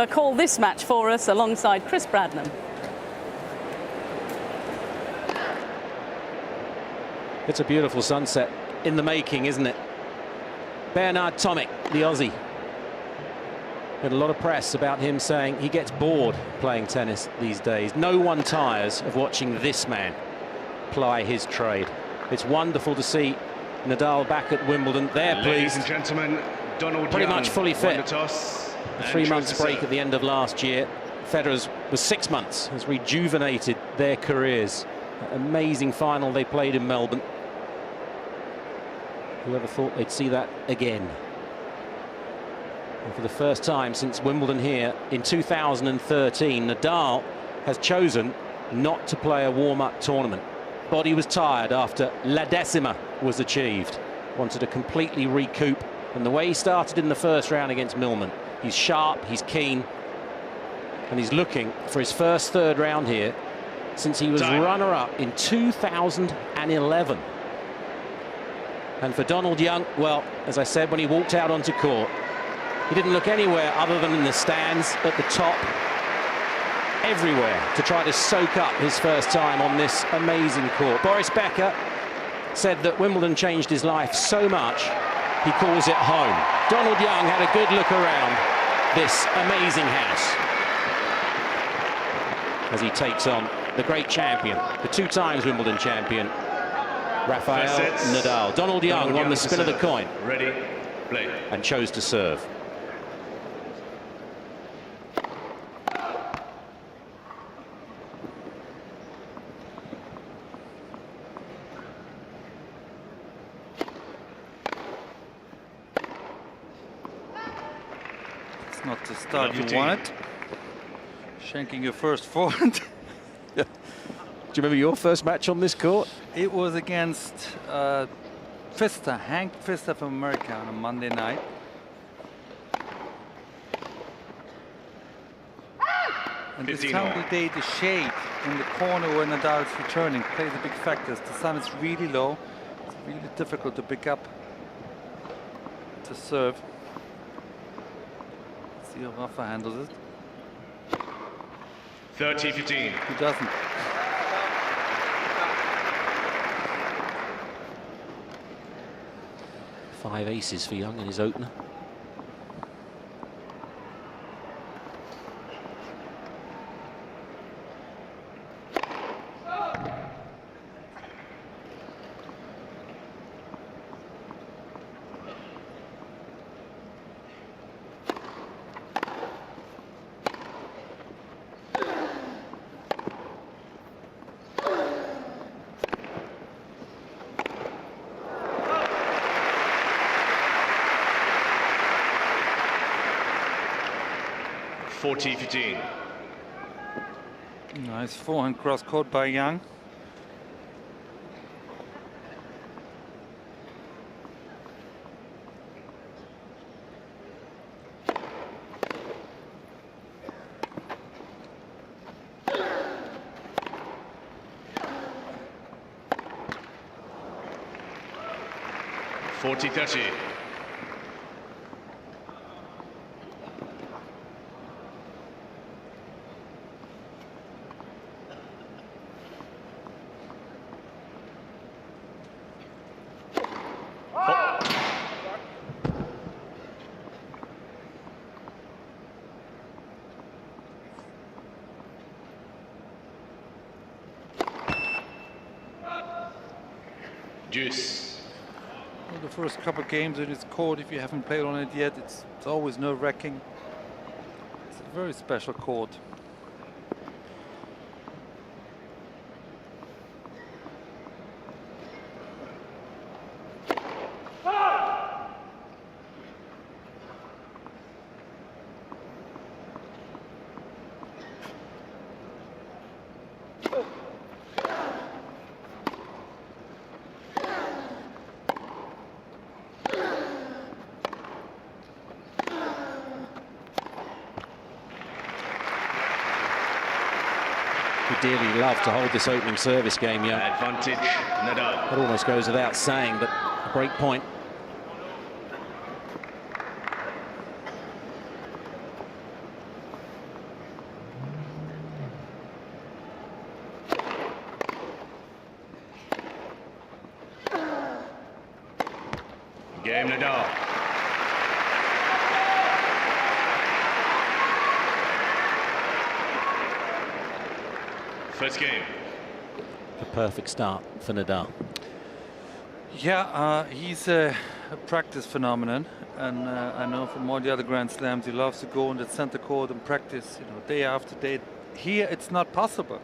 to call this match for us alongside Chris Bradnam. It's a beautiful sunset in the making, isn't it? Bernard Tomic, the Aussie. Had a lot of press about him saying he gets bored playing tennis these days. No one tires of watching this man ply his trade. It's wonderful to see Nadal back at Wimbledon. There, please. Ladies and gentlemen, Donald pretty Young much fully fit. A 3 months break at the end of last year. Federer's was 6 months, has rejuvenated their careers. Amazing final they played in Melbourne. Whoever thought they'd see that again? And for the first time since Wimbledon here in 2013, Nadal has chosen not to play a warm-up tournament. Body was tired after La Decima was achieved. Wanted to completely recoup. And the way he started in the first round against Millman, he's sharp, he's keen, and he's looking for his first third round here since he was runner-up in 2011. And for Donald Young, well, as I said, when he walked out onto court, he didn't look anywhere other than in the stands, at the top, everywhere, to try to soak up his first time on this amazing court. Boris Becker said that Wimbledon changed his life so much, he calls it home. Donald Young had a good look around this amazing house as he takes on the great champion, the 2 times Wimbledon champion, Rafael Nadal. Donald Young won the spin of the coin. Ready, play. And chose to serve. It's not the start you wanted. Shanking your first forehand. Do you remember your first match on this court? It was against Pfister, Hank Pfister from America on a Monday night. And this time of the day, the shade in the corner where Nadal is returning plays a big factor. The sun is really low. It's really difficult to pick up to serve. Let's see how Rafa handles it. 30-15. He doesn't. Five aces for Young in his opener. Nice forehand cross court by Young. Juice. Well, the first couple of games in this court, if you haven't played on it yet, it's always nerve-wracking. It's a very special court. Would dearly love to hold this opening service game, yeah. Advantage, Nadal. It almost goes without saying, but a great point. Game Nadal. First game. The perfect start for Nadal. Yeah, he's a practice phenomenon, and I know from all the other Grand Slams he loves to go in the center court and practice, day after day. Here it's not possible,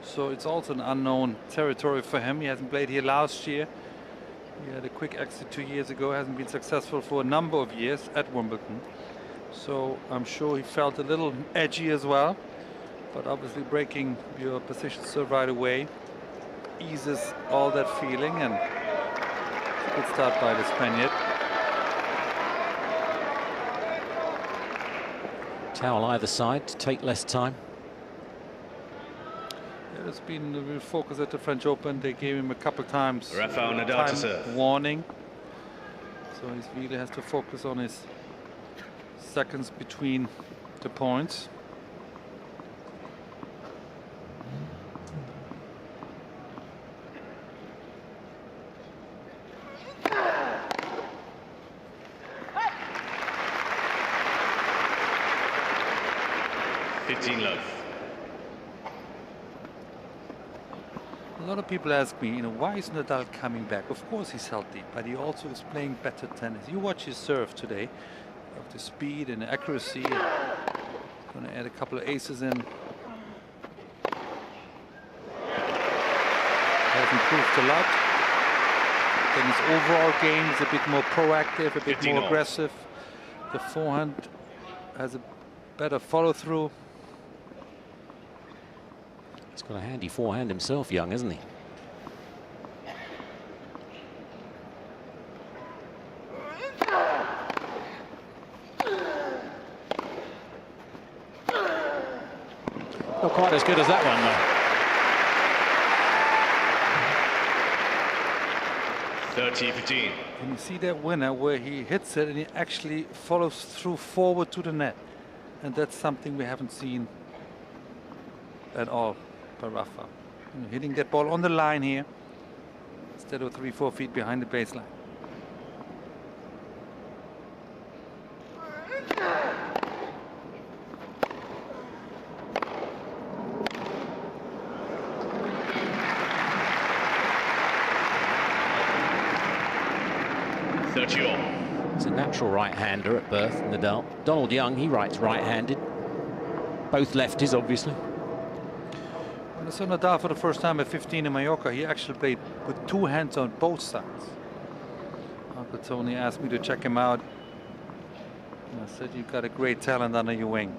so it's also an unknown territory for him. He hasn't played here last year. He had a quick exit 2 years ago, hasn't been successful for a number of years at Wimbledon. So I'm sure he felt a little edgy as well, but obviously breaking your position serve right away eases all that feeling, and good start by the Spaniard. Towel either side to take less time. There's been a real focus at the French Open. They gave him a couple times Rafael Nadal to serve. warning, so he really has to focus on his seconds between the points. Love. A lot of people ask me, why is Nadal coming back? Of course he's healthy, but he also is playing better tennis. You watch his serve today, of the speed and the accuracy. Going to add a couple of aces in. Has improved a lot. Then his overall game is a bit more proactive, a bit more aggressive. The forehand has a better follow through. He's got a handy forehand himself, Young, isn't he? Not quite as good as that one, though. 30-15. And you see that winner where he hits it and he actually follows through forward to the net. And that's something we haven't seen at all by Rafa. Hitting that ball on the line here instead of 3-4 feet behind the baseline. He's a natural right-hander at birth, Nadal. Donald Young, he writes right-handed. Both lefties, obviously. When I saw Nadal for the first time at 15 in Mallorca, he actually played with two hands on both sides. Uncle Tony asked me to check him out. And I said, you've got a great talent under your wing.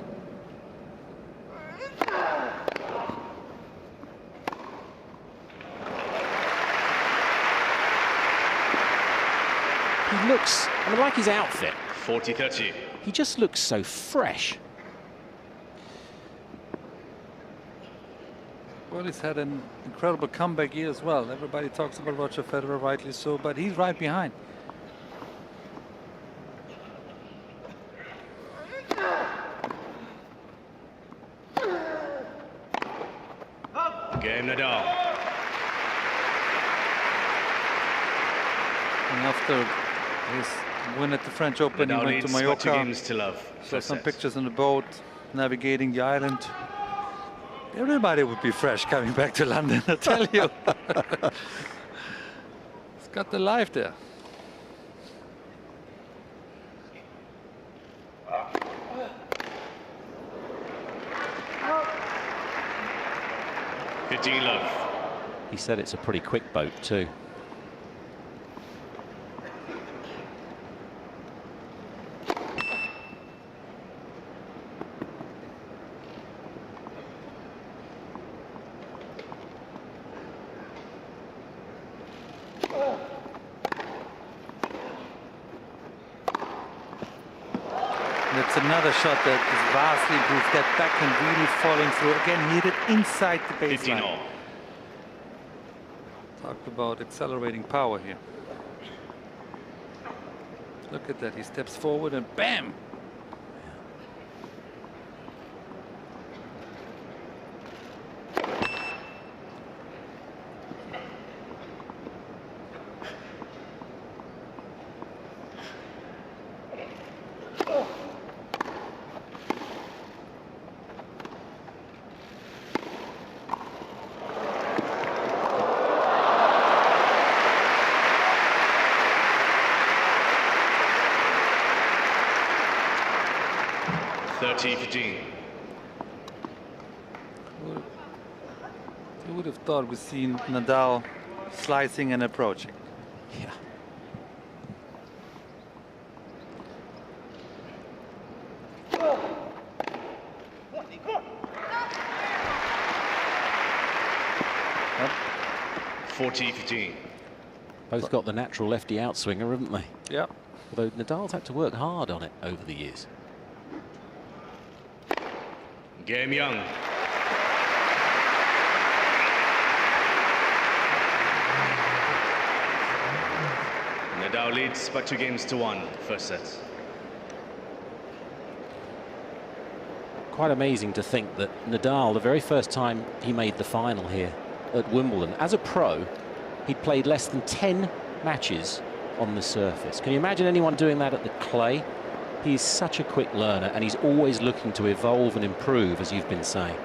He looks, I like his outfit. 40-30. He just looks so fresh. Well, he's had an incredible comeback year as well. Everybody talks about Roger Federer, rightly so, but he's right behind. Game Nadal. And after his win at the French Open, Nadal he went to needs 20 Mallorca. games to love. Saw First some set. pictures on the boat, navigating the island. Everybody would be fresh coming back to London, I tell you. It's got the life there. Love. He said it's a pretty quick boat too. That's another shot that is vastly improved. That backhand really falling through. Again, he hit it inside the baseline. 15-all. Talk about accelerating power here. Look at that. He steps forward and bam! 40-15. Who would have thought we'd seen Nadal slicing and approaching? Yeah. Yep. 40-15. Both got the natural lefty outswinger, haven't they? Yeah. Although Nadal's had to work hard on it over the years. Game young. Nadal leads by 2-1, first set. Quite amazing to think that Nadal, the very first time he made the final here at Wimbledon, as a pro, he'd played less than 10 matches on the surface. Can you imagine anyone doing that at the clay? He's such a quick learner, and he's always looking to evolve and improve, as you've been saying.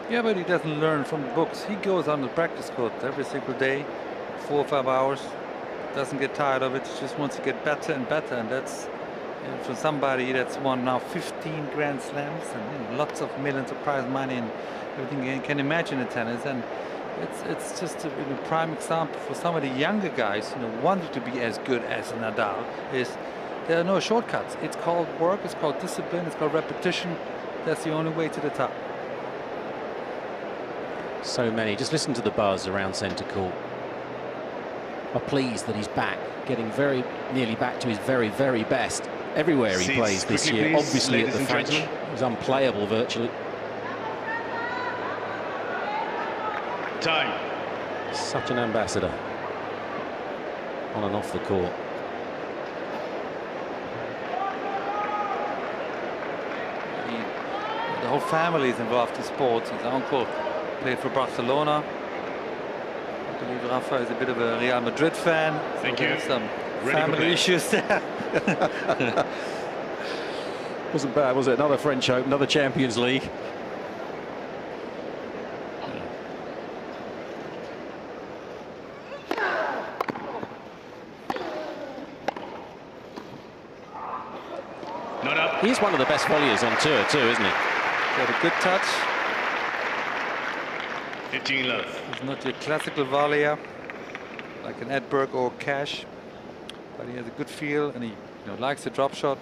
Yeah, but he doesn't learn from the books. He goes on the practice court every single day, 4 or 5 hours. Doesn't get tired of it. Just wants to get better and better, and that's for somebody that's won now 15 Grand Slams and lots of millions of prize money and everything you can imagine in tennis. And it's just a prime example for some of the younger guys, wanting to be as good as Nadal. There are no shortcuts. It's called work. It's called discipline. It's called repetition. That's the only way to the top. So many. Just listen to the buzz around centre court. Are pleased that he's back, getting very nearly back to his very, very best everywhere he plays this year. Please, obviously at the French, it was unplayable virtually. Time. Such an ambassador on and off the court. The whole family is involved in sports. His uncle played for Barcelona. I believe Rafa is a bit of a Real Madrid fan. Thank you. Some Ready family issues there. Wasn't bad, was it? Another French Open, another Champions League. Not up. He's one of the best volleyers on tour too, isn't he? Got a good touch. 15 love. He's not your classical volleyer like an Edberg or Cash, but he has a good feel and he likes the drop shot.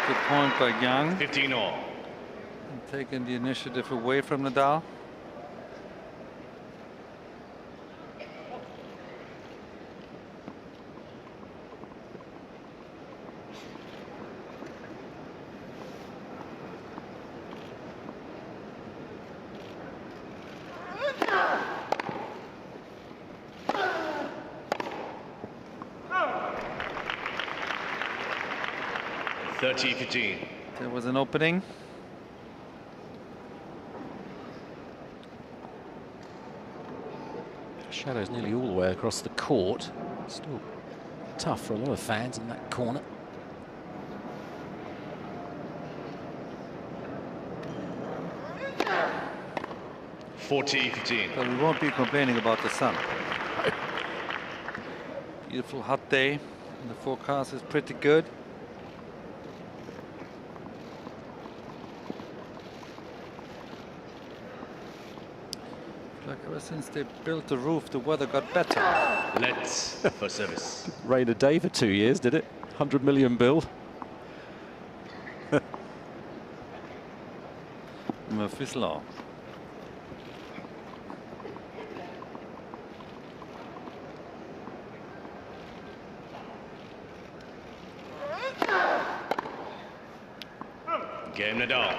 Good point by Young. 15 all. Taking the initiative away from Nadal. There was an opening. Shadows nearly all the way across the court. Still tough for a lot of fans in that corner. But we won't be complaining about the sun. Beautiful hot day. And the forecast is pretty good. Like ever since they built the roof, the weather got better. Let's for service. Rain a day for 2 years, did it? 100 million bill. Murphy's Law. Game Nadal.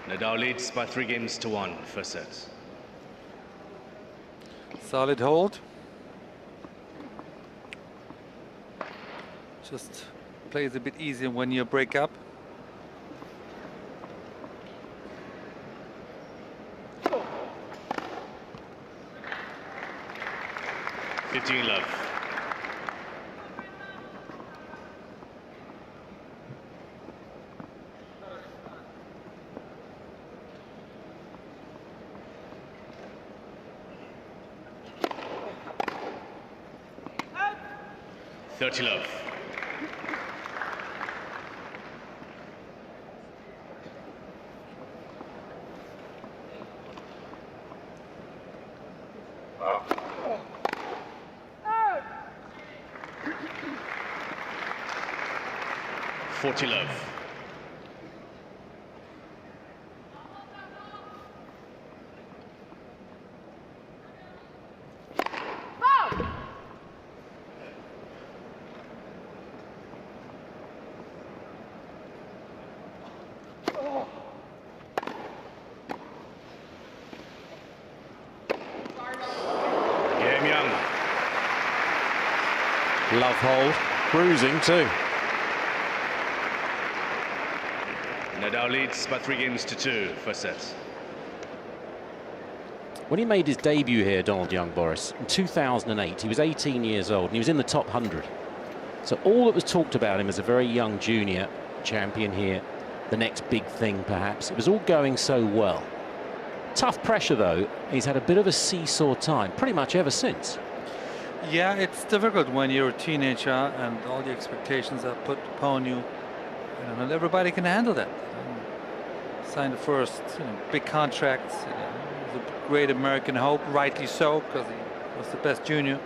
Nadal leads by 3-1, first set. Solid hold. Just plays a bit easier when you break up. Love. Love. Love. Game Young. Love hold, bruising too. Nadal leads by 3-2, first set. When he made his debut here, Donald Young, Boris, in 2008, he was 18 years old and he was in the top 100. So all that was talked about him as a very young junior champion here, the next big thing perhaps, it was all going so well. Tough pressure though, he's had a bit of a seesaw time pretty much ever since. Yeah, it's difficult when you're a teenager and all the expectations are put upon you. Not everybody can handle that. Signed the first big contracts. He was a great American hope, rightly so, because he was the best junior.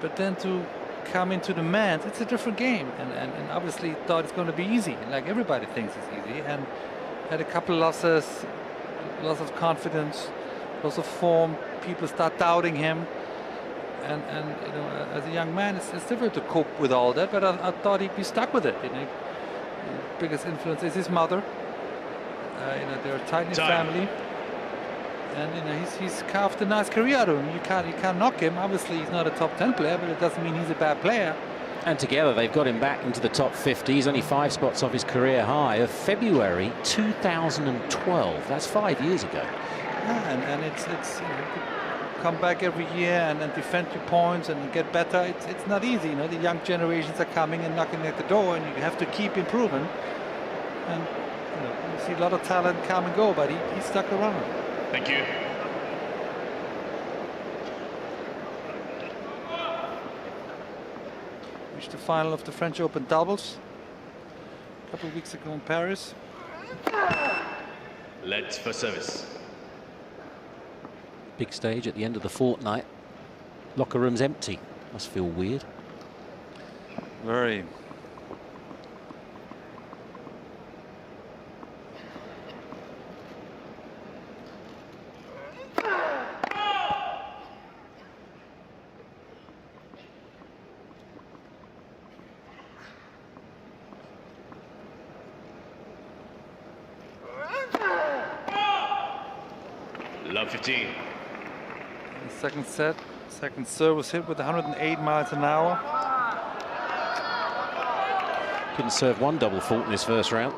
But then to come into the men's, it's a different game. And obviously thought it's going to be easy, like everybody thinks it's easy. And had a couple losses, loss of confidence, loss of form. People start doubting him. And as a young man, it's difficult to cope with all that. But I thought he'd be stuck with it. Biggest influence is his mother. They're a tight-knit family, and he's carved a nice career out of him. You can't knock him. Obviously, he's not a top 10 player, but it doesn't mean he's a bad player. And together, they've got him back into the top 50. He's only 5 spots off his career high of February 2012. That's 5 years ago. Yeah, and it's come back every year and defend your points and get better. It's not easy. The young generations are coming and knocking at the door, and you have to keep improving. And you see a lot of talent come and go, but he stuck around. Thank you. Reached the final of the French Open doubles a couple of weeks ago in Paris. Let's for service. Big stage at the end of the fortnight. Locker room's empty. Must feel weird. Very. Love 15. Second set, second serve was hit with 108 miles an hour. Couldn't serve one double fault in his first round.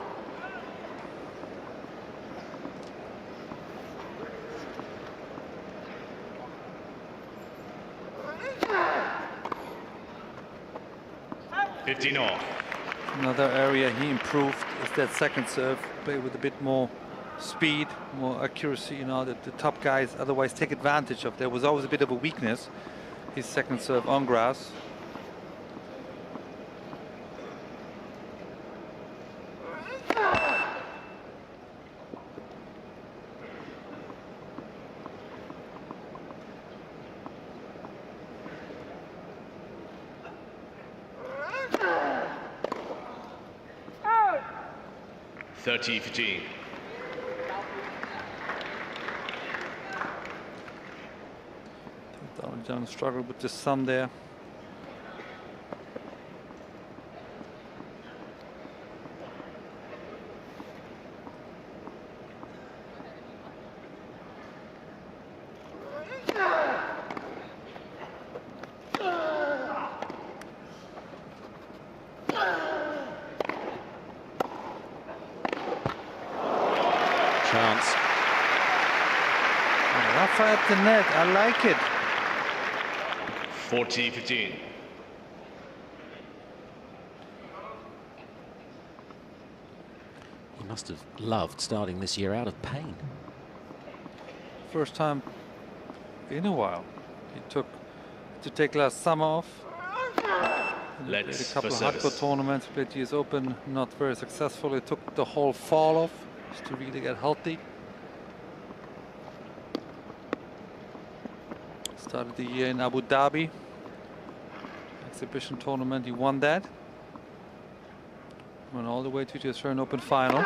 Another area he improved is that second serve, play with a bit more speed, more accuracy. The top guys otherwise take advantage of. There was always a bit of a weakness, his second serve on grass. Donald Young struggled with the sun there. tougher at the net. I like it. 40-15. He must have loved starting this year out of pain. First time in a while. He took to take last summer off. Played a couple of hardcore tournaments, played US Open, not very successful. It took the whole fall off just to really get healthy. Started the year in Abu Dhabi. Exhibition tournament, he won that. Went all the way to the Australian Open final.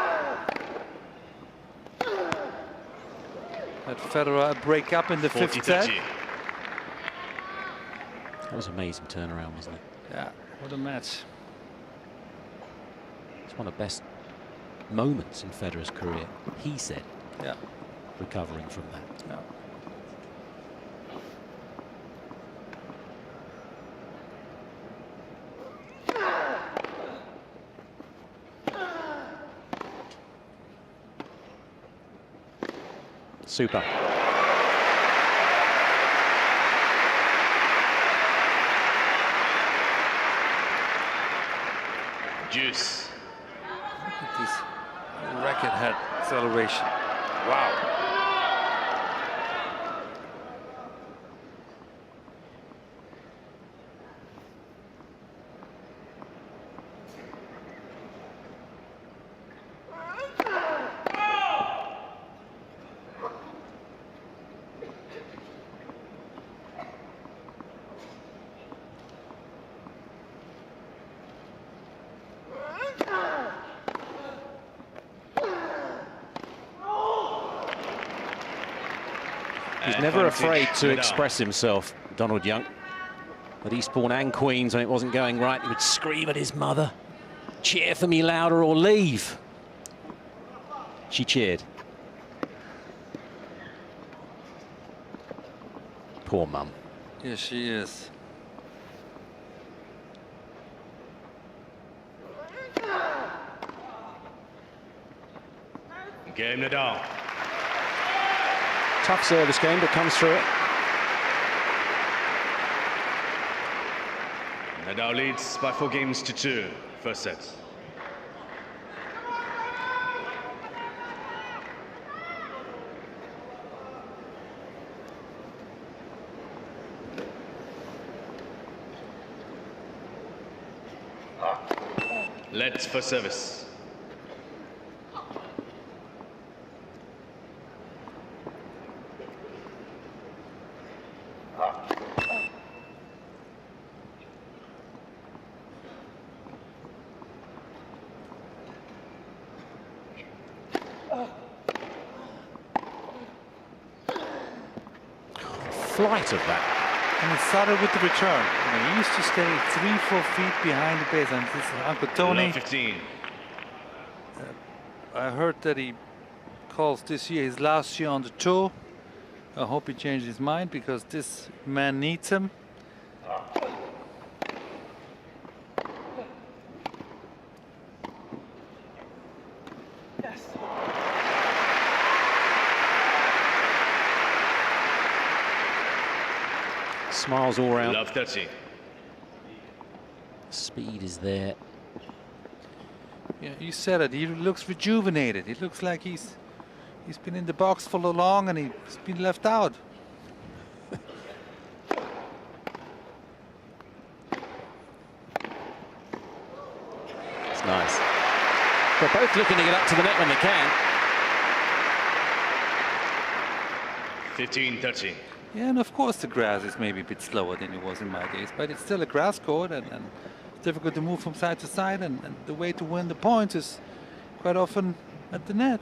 Had Federer break up in the 5th set. That was an amazing turnaround, wasn't it? Yeah, what a match. It's one of the best moments in Federer's career, he said. Yeah. Recovering from that. Yeah. Super. Juice. Look at this racket head acceleration. Wow. He's never afraid to express himself, Donald Young. At Eastbourne and Queens, when it wasn't going right, he would scream at his mother, "Cheer for me louder or leave." She cheered. Poor mum. Yes, she is. Game Nadal. Tough service game, but comes through it. Nadal leads by 4-2. First set. Let's for service. Flight of that. And it started with the return. He used to stay 3-4 feet behind the base. And this is Uncle Tony. 15. I heard that he calls this year his last year on the tour. I hope he changed his mind because this man needs him. Smiles all round. Love 30. Speed is there. Yeah, you said it. He looks rejuvenated. It looks like he's been in the box for so long and he's been left out. It's nice. They're both looking to get up to the net when they can. 15-30. Yeah, and of course the grass is maybe a bit slower than it was in my days, but it's still a grass court and it's difficult to move from side to side, and the way to win the points is quite often at the net.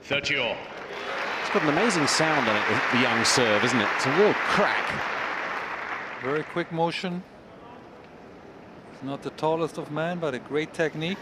It's got an amazing sound on it, the Young serve, isn't it? It's a real crack. Very quick motion. He's not the tallest of men, but a great technique.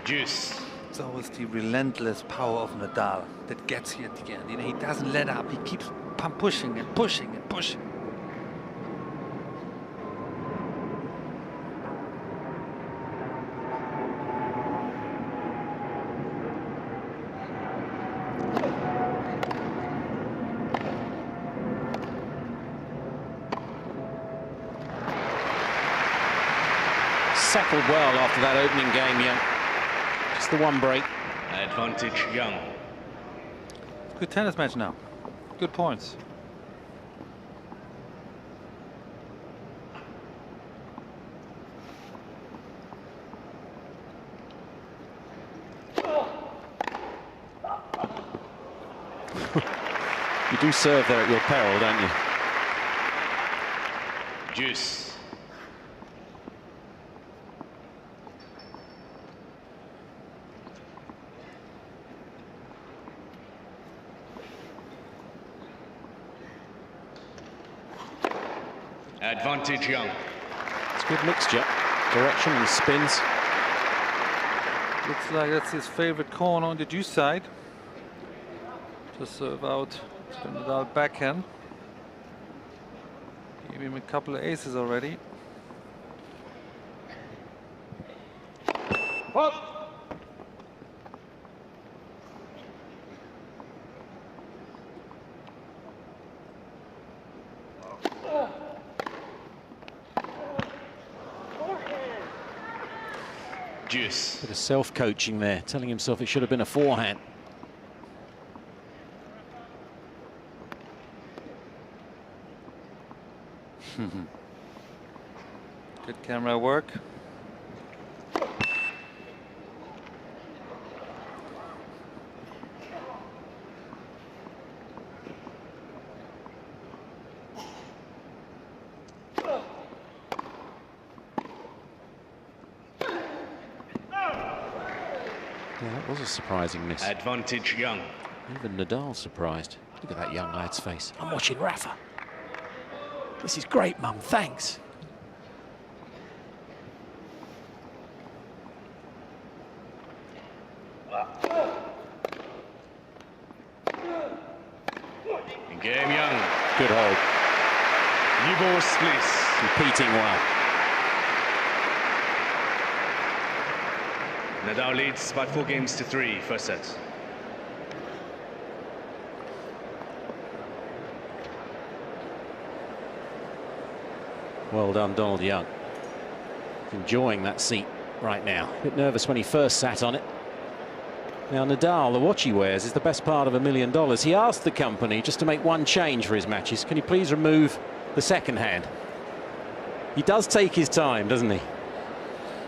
Juice. It's always the relentless power of Nadal that gets you at the end. You know, he doesn't let up. He keeps pushing and pushing and pushing. Settled well after that opening game, Young. Just the one break. Advantage Young. Good tennis match now. Good points. You do serve there at your peril, don't you? Juice. Advantage Young. It's a good mixture. Direction and spins. Looks like that's his favorite corner on the juice side. To serve out to Nadal backhand. Gave him a couple of aces already. Juice. Bit of self-coaching there, telling himself it should have been a forehand. Good camera work. Yeah, that was a surprising miss. Advantage Young. Even Nadal surprised. Look at that young lad's face. I'm watching Rafa. This is great, Mum. Thanks. Game Young. Good hold. New balls, please. Repeating well. Nadal leads by 4-3, first set. Well done, Donald Young. Enjoying that seat right now. A bit nervous when he first sat on it. Now, Nadal, the watch he wears is the best part of $1 million. He asked the company just to make one change for his matches. Can you please remove the second hand? He does take his time, doesn't he?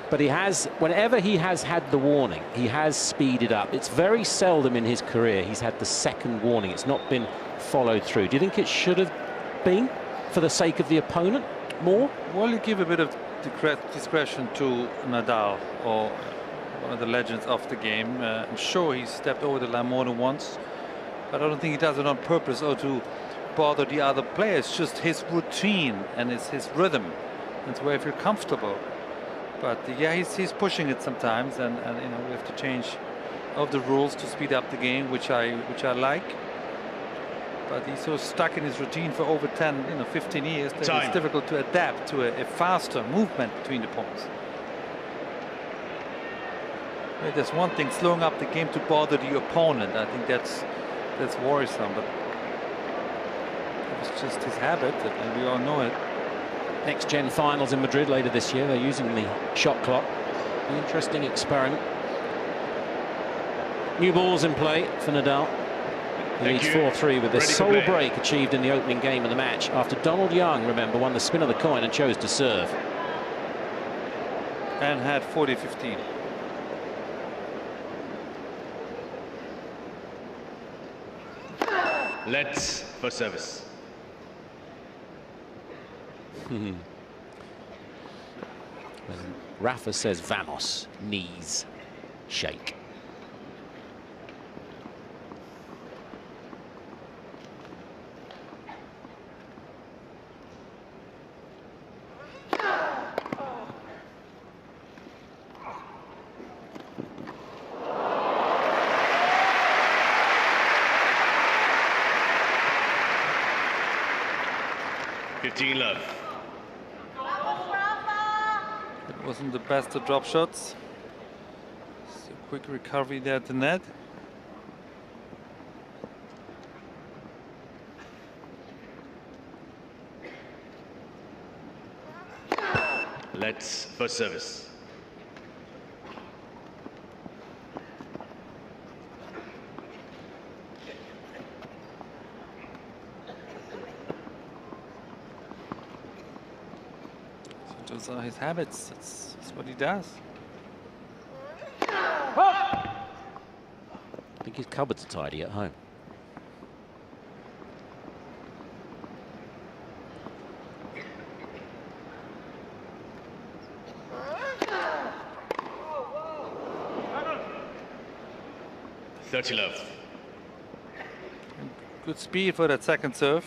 But he has, whenever he has had the warning, he has speeded up. It's very seldom in his career he's had the second warning. It's not been followed through. Do you think it should have been for the sake of the opponent more? Well, you give a bit of discretion to Nadal, or one of the legends of the game. I'm sure he's stepped over the line more than once, but I don't think he does it on purpose or to bother the other players. It's just his routine and it's his rhythm. It's where I feel comfortable. But yeah, he's pushing it sometimes, and you know, we have to change of the rules to speed up the game, which I like. But he's so stuck in his routine for over 15 years that it's difficult to adapt to a faster movement between the points. But there's one thing, slowing up the game to bother the opponent. I think that's worrisome, but it's just his habit, and we all know it. Next gen finals in Madrid later this year. They're using the shot clock. An interesting experiment. New balls in play for Nadal. He leads 4-3 with the sole break achieved in the opening game of the match after Donald Young, remember, won the spin of the coin and chose to serve. And had 40-15. Let's for service. Rafa says vamos, knees shake. 15 love. It wasn't the best of drop shots. So quick recovery there at the net. Let's first service. So those are his habits. That's what he does. I think his cupboards are tidy at home. Love. Good speed for that second serve.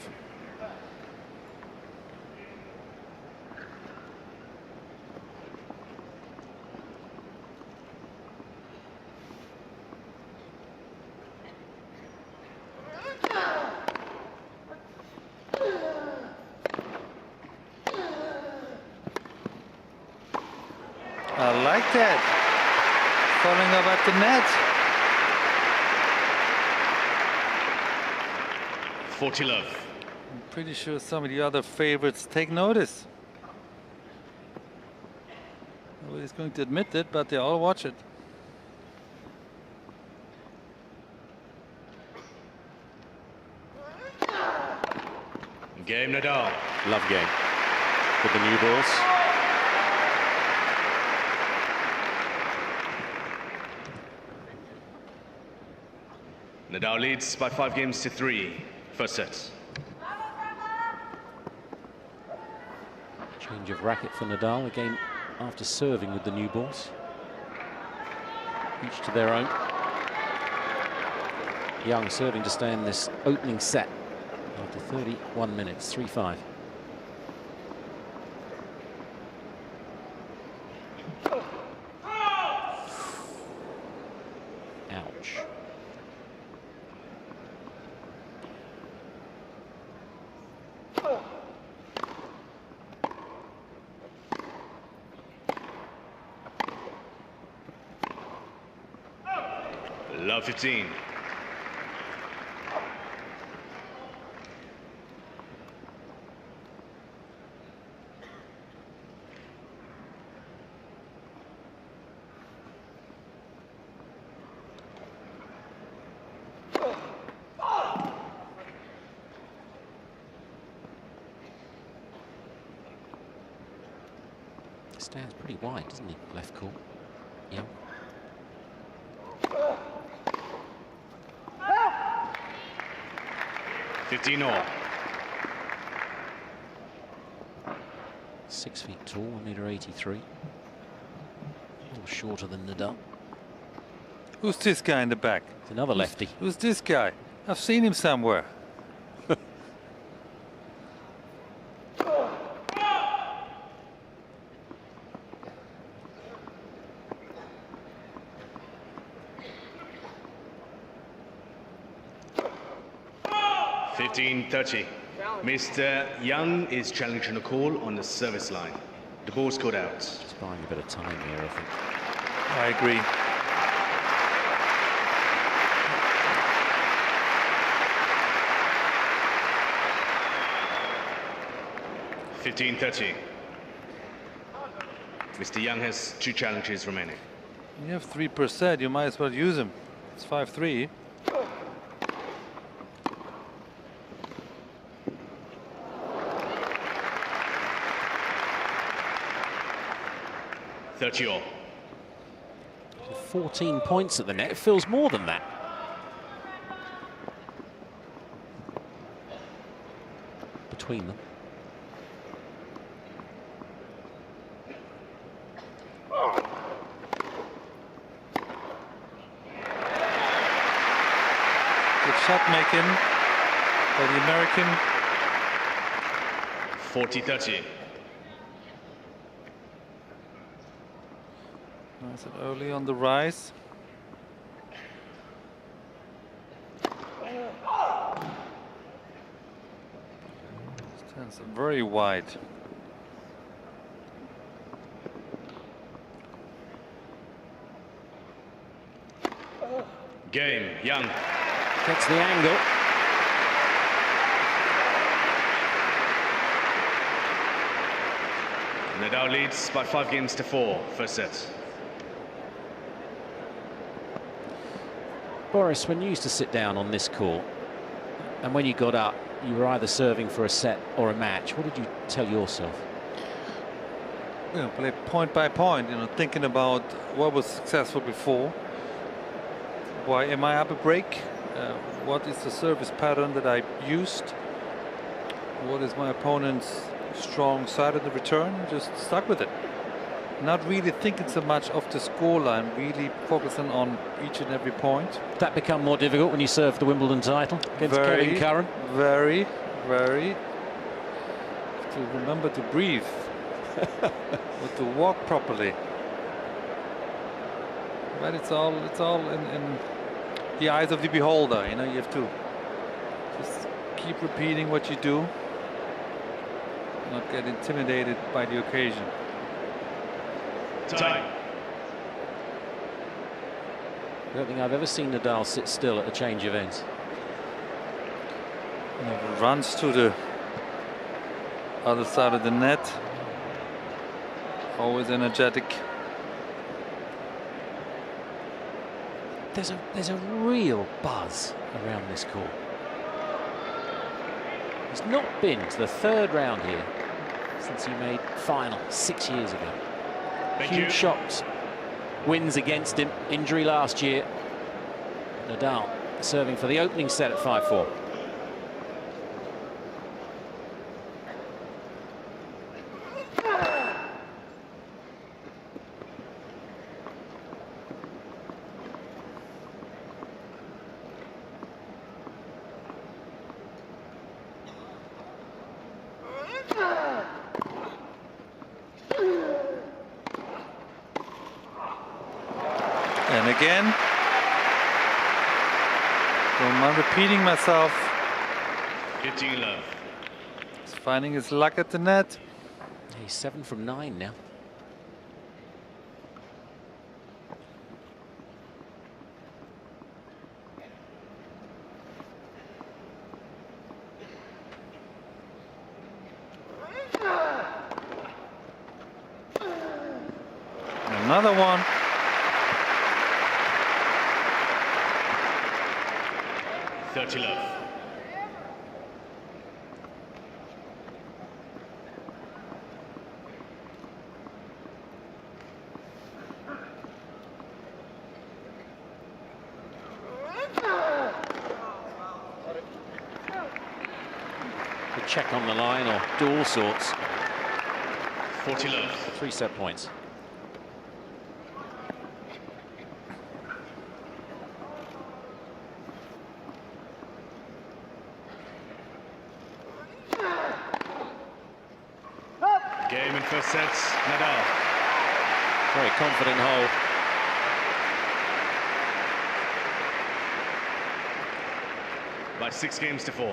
I like that. Following up at the net. 40 love. I'm pretty sure some of the other favorites take notice. Nobody's going to admit it, but they all watch it. Game Nadal. Love game with the new balls. Nadal leads by 5 games to 3. First set. Change of racket for Nadal again after serving with the new balls. Each to their own. Young serving to stay in this opening set after 31 minutes, 3-5. Ouch. Love 15. Stands pretty wide, doesn't he? Left court. Yeah. All. 6 feet tall, 1.83 m. A little shorter than Nadal. Who's this guy in the back? It's another lefty. Who's this guy? I've seen him somewhere. Mr. Young is challenging a call on the service line. The ball's caught out. Just buying a bit of time here, I think. I agree. Mr. Young has 2 challenges remaining. You have 3%. You might as well use them. It's 5-3. All. 14 points at the net. It feels more than that. Between them. Good shot making by the American. 40-30. Nice and early on the rise. That's very wide. Game, Young. Gets the angle. Nadal leads by 5 games to 4, first set. Boris, when you used to sit down on this court, and when you got up, you were either serving for a set or a match, what did you tell yourself? You know, play point by point, you know, thinking about what was successful before. Why am I up a break? What is the service pattern that I used? What is my opponent's strong side of the return? Just stuck with it. Not really thinking so much of the scoreline, really focusing on each and every point. Did that become more difficult when you served the Wimbledon title against Kevin Curran? Very, very. To remember to breathe, but to walk properly. But it's all in the eyes of the beholder. You know, you have to just keep repeating what you do, not get intimidated by the occasion. Time. I don't think I've ever seen Nadal sit still at a change of ends. Runs to the other side of the net. Always energetic. There's a real buzz around this court. He's not been to the 3rd round here since he made final 6 years ago. Huge shocks, wins against him, injury last year. Nadal serving for the opening set at 5-4. And again, so I'm repeating myself. 15 love. He's finding his luck at the net. He's 7 from 9 now. Another one. Love. The check on the line or do all sorts. 40 love. 3 set points. Game in first sets, Nadal. Very confident hole. By 6 games to 4.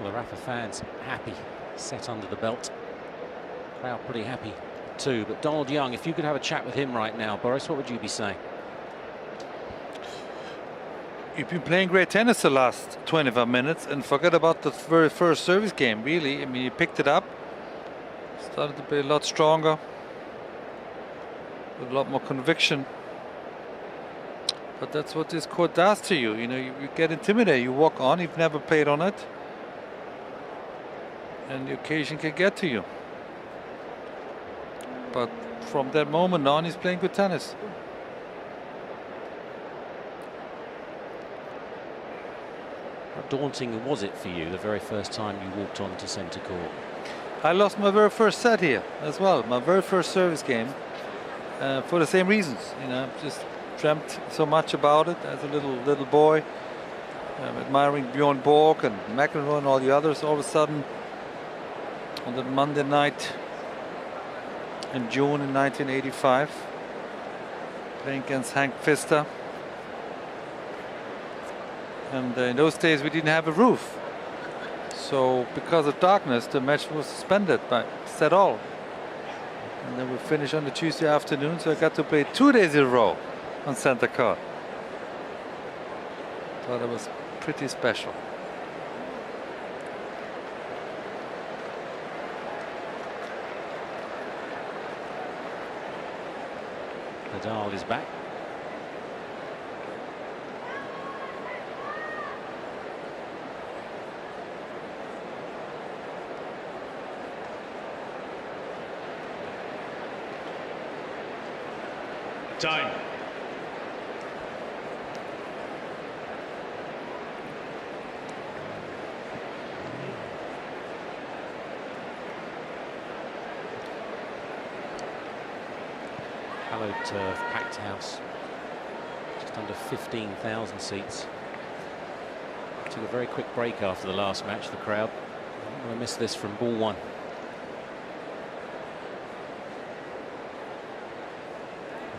Well, the Rafa fans happy, set under the belt. Crowd pretty happy too. But Donald Young, if you could have a chat with him right now, Boris, what would you be saying? You've been playing great tennis the last 25 minutes and forget about the very first service game, really. I mean, you picked it up, started to play a lot stronger, with a lot more conviction. But that's what this court does to you. You know, you get intimidated, you walk on, you've never played on it, and the occasion can get to you. But from that moment on, he's playing good tennis. How daunting was it for you the very first time you walked onto centre court? I lost my very first set here as well, my very first service game, for the same reasons. You know, just dreamt so much about it as a little boy, admiring Bjorn Borg and McEnroe and all the others. All of a sudden, on that Monday night in June in 1985, playing against Hank Pfister. And in those days we didn't have a roof, so because of darkness the match was suspended by set all, and then we finished on the Tuesday afternoon, so I got to play 2 days in a row on center court. Thought it was pretty special. Nadal is back. Time. Hallowed turf, packed house, just under 15,000 seats. Took a very quick break after the last match, the crowd. I missed this from ball one.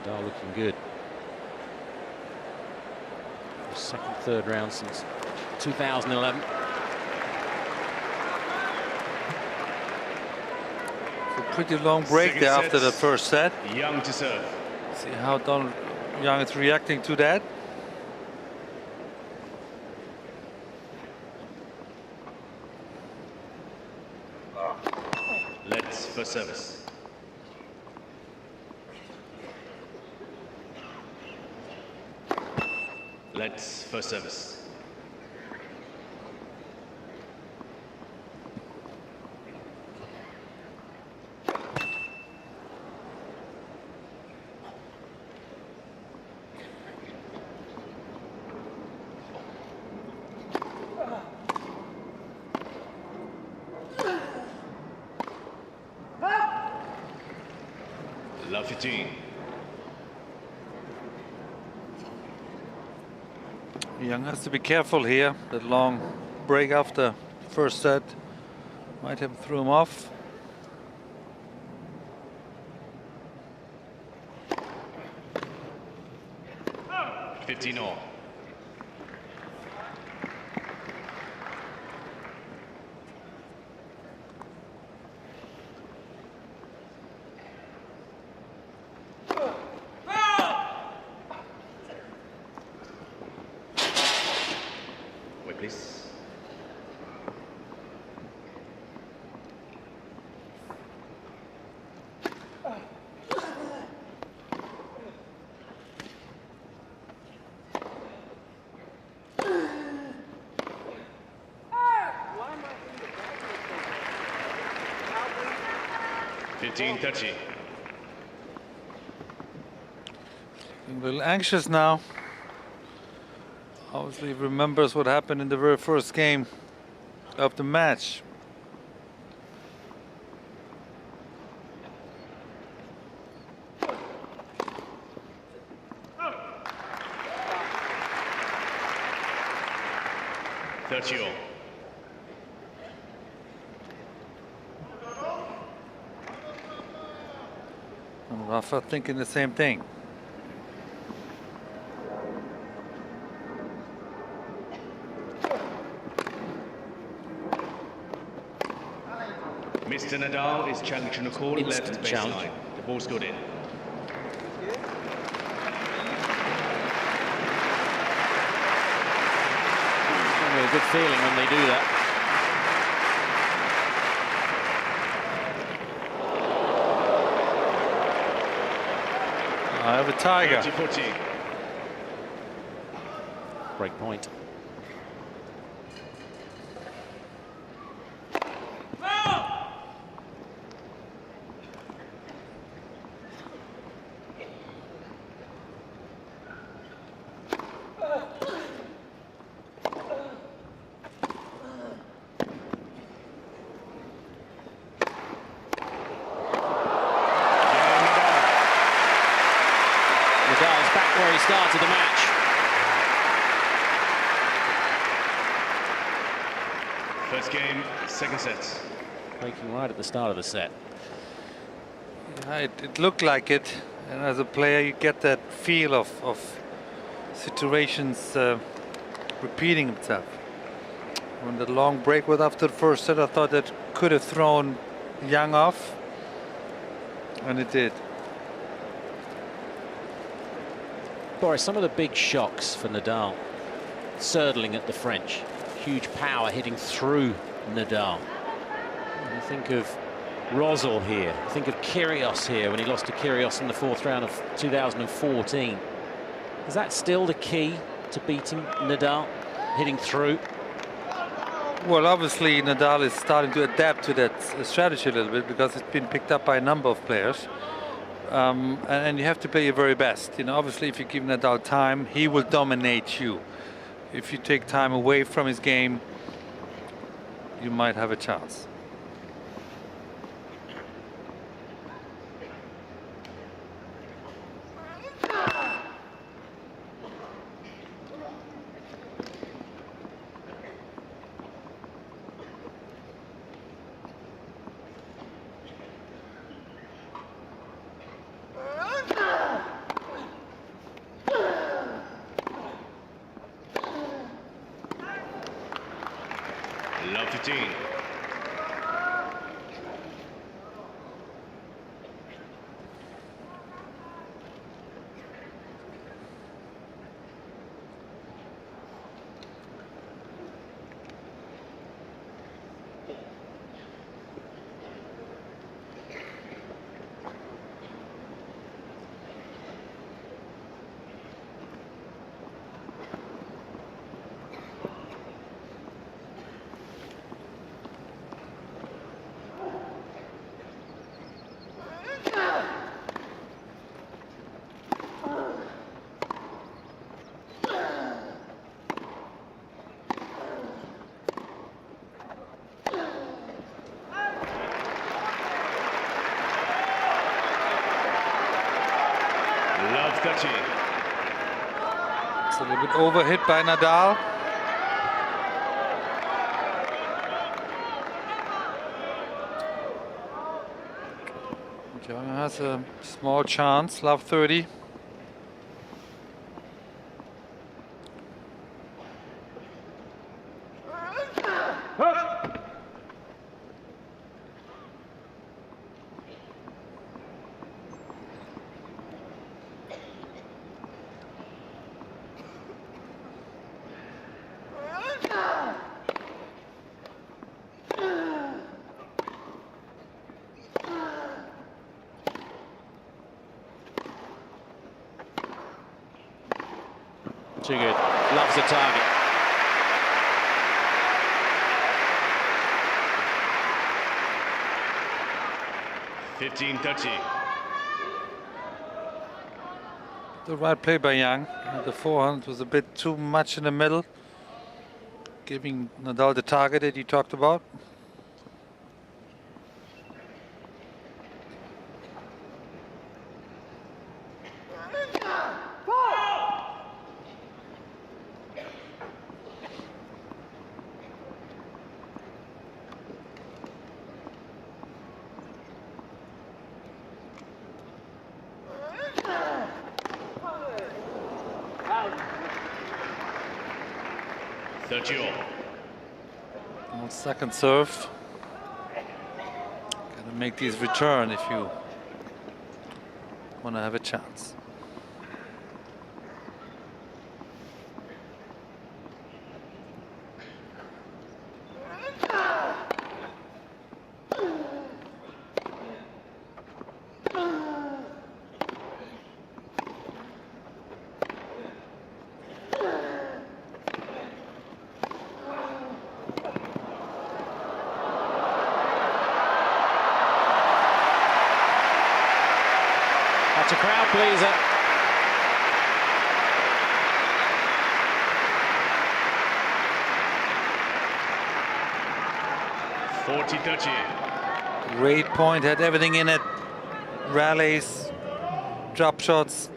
Nadal looking good. Second, third round since 2011. It's a pretty long break there after the first set. Young to serve. See how Donald Young is reacting to that. Let's for service. Let's for service. Love 15. Young has to be careful here. That long break after first set might have threw him off. Oh. 15 all. Please. $15-30. A little anxious now. Obviously remembers what happened in the very first game of the match. And Rafa thinking the same thing. Mr. Nadal is challenging a call Instant left challenge. baseline. The ball's good in. A good feeling when they do that. I have a tiger. 30-40. Break point. Nadal's back where he started the match. First game, second set. Breaking right at the start of the set. Yeah, it looked like it, and as a player you get that feel of situations repeating itself. When the long break was after the first set, I thought that could have thrown Young off, and it did. Boris, some of the big shocks for Nadal, circling at the French. Huge power hitting through Nadal. You think of Rosal here, you think of Kyrgios here when he lost to Kyrgios in the fourth round of 2014. Is that still the key to beating Nadal, hitting through? Well, obviously Nadal is starting to adapt to that strategy a little bit because it's been picked up by a number of players. And you have to play your very best. You know, obviously if you give Nadal time, he will dominate you. If you take time away from his game, you might have a chance. Love 15. Love 30. It's a little bit overhit by Nadal. Young has a small chance, love 30. Too good. Loves the target. (15-30). The right play by Young. The forehand was a bit too much in the middle, giving Nadal the target that you talked about. (30). Second serve. make these return if you want to have a chance. That's a crowd pleaser. Great point, had everything in it. Rallies, drop shots,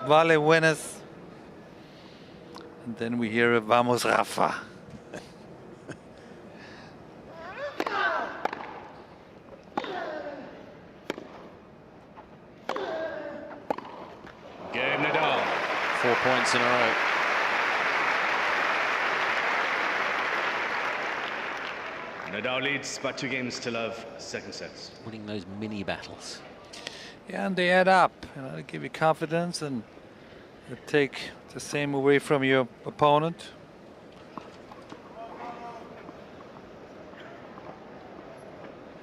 volley winners. And then we hear a Vamos Rafa. Game Nadal. 4 points in a row. Nadal leads by 2 games to love, second sets. Winning those mini battles. Yeah, and they add up. You know, they give you confidence and they take the same away from your opponent.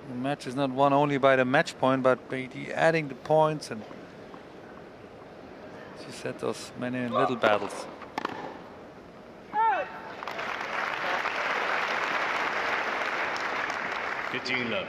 The match is not won only by the match point, but by the adding the points and, as you said, those many little battles. Love.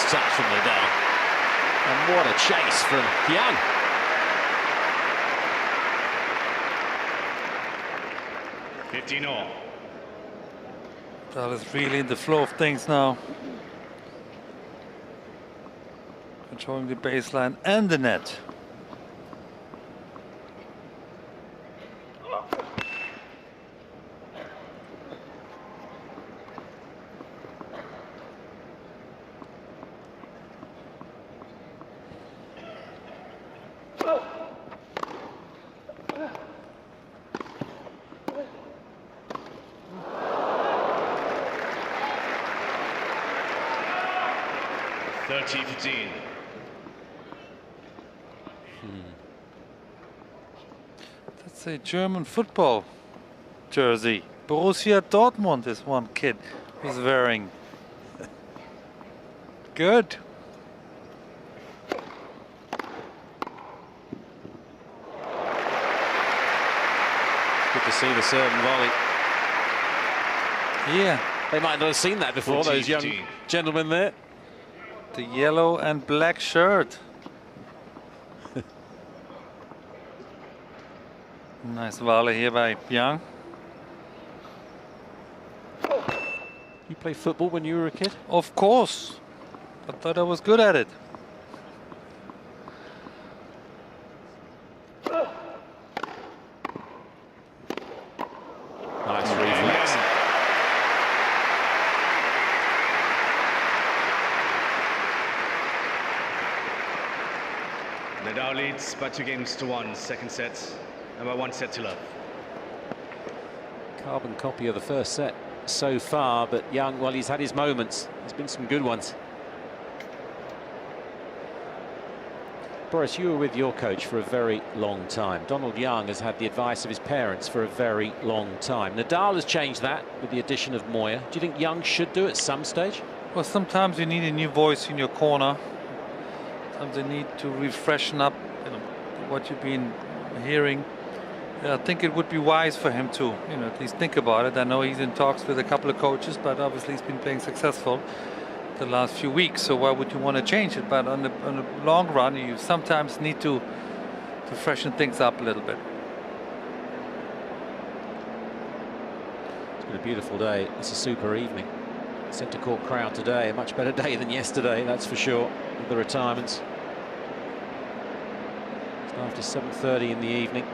Touch from Nadal. And what a chase from Young. Nadal is really in the flow of things now. Controlling the baseline and the net. That's a German football jersey. Borussia Dortmund is one kid who's wearing. Good. Good to see the serve and volley. Yeah. They might not have seen that before, those young gentlemen there. The yellow and black shirt. Nice volley here by Young. You played football when you were a kid? Of course. I thought I was good at it. Nice reflex. Nadal leads by 2 games to 1, second set, and by 1 set to love. Carbon copy of the first set so far, but Young, well, he's had his moments. There's been some good ones. Boris, you were with your coach for a very long time. Donald Young has had the advice of his parents for a very long time. Nadal has changed that with the addition of Moya. Do you think Young should do it at some stage? Well, sometimes you need a new voice in your corner. Sometimes you need to refreshen up, you know, what you've been hearing. I think it would be wise for him to, you know, at least think about it. I know he's in talks with a couple of coaches, but obviously he's been playing successful the last few weeks. So why would you want to change it? But on the long run, you sometimes need to freshen things up a little bit. been a beautiful day. It's a super evening. Centre court crowd today, a much better day than yesterday, that's for sure, with the retirements. It's after 7:30 in the evening.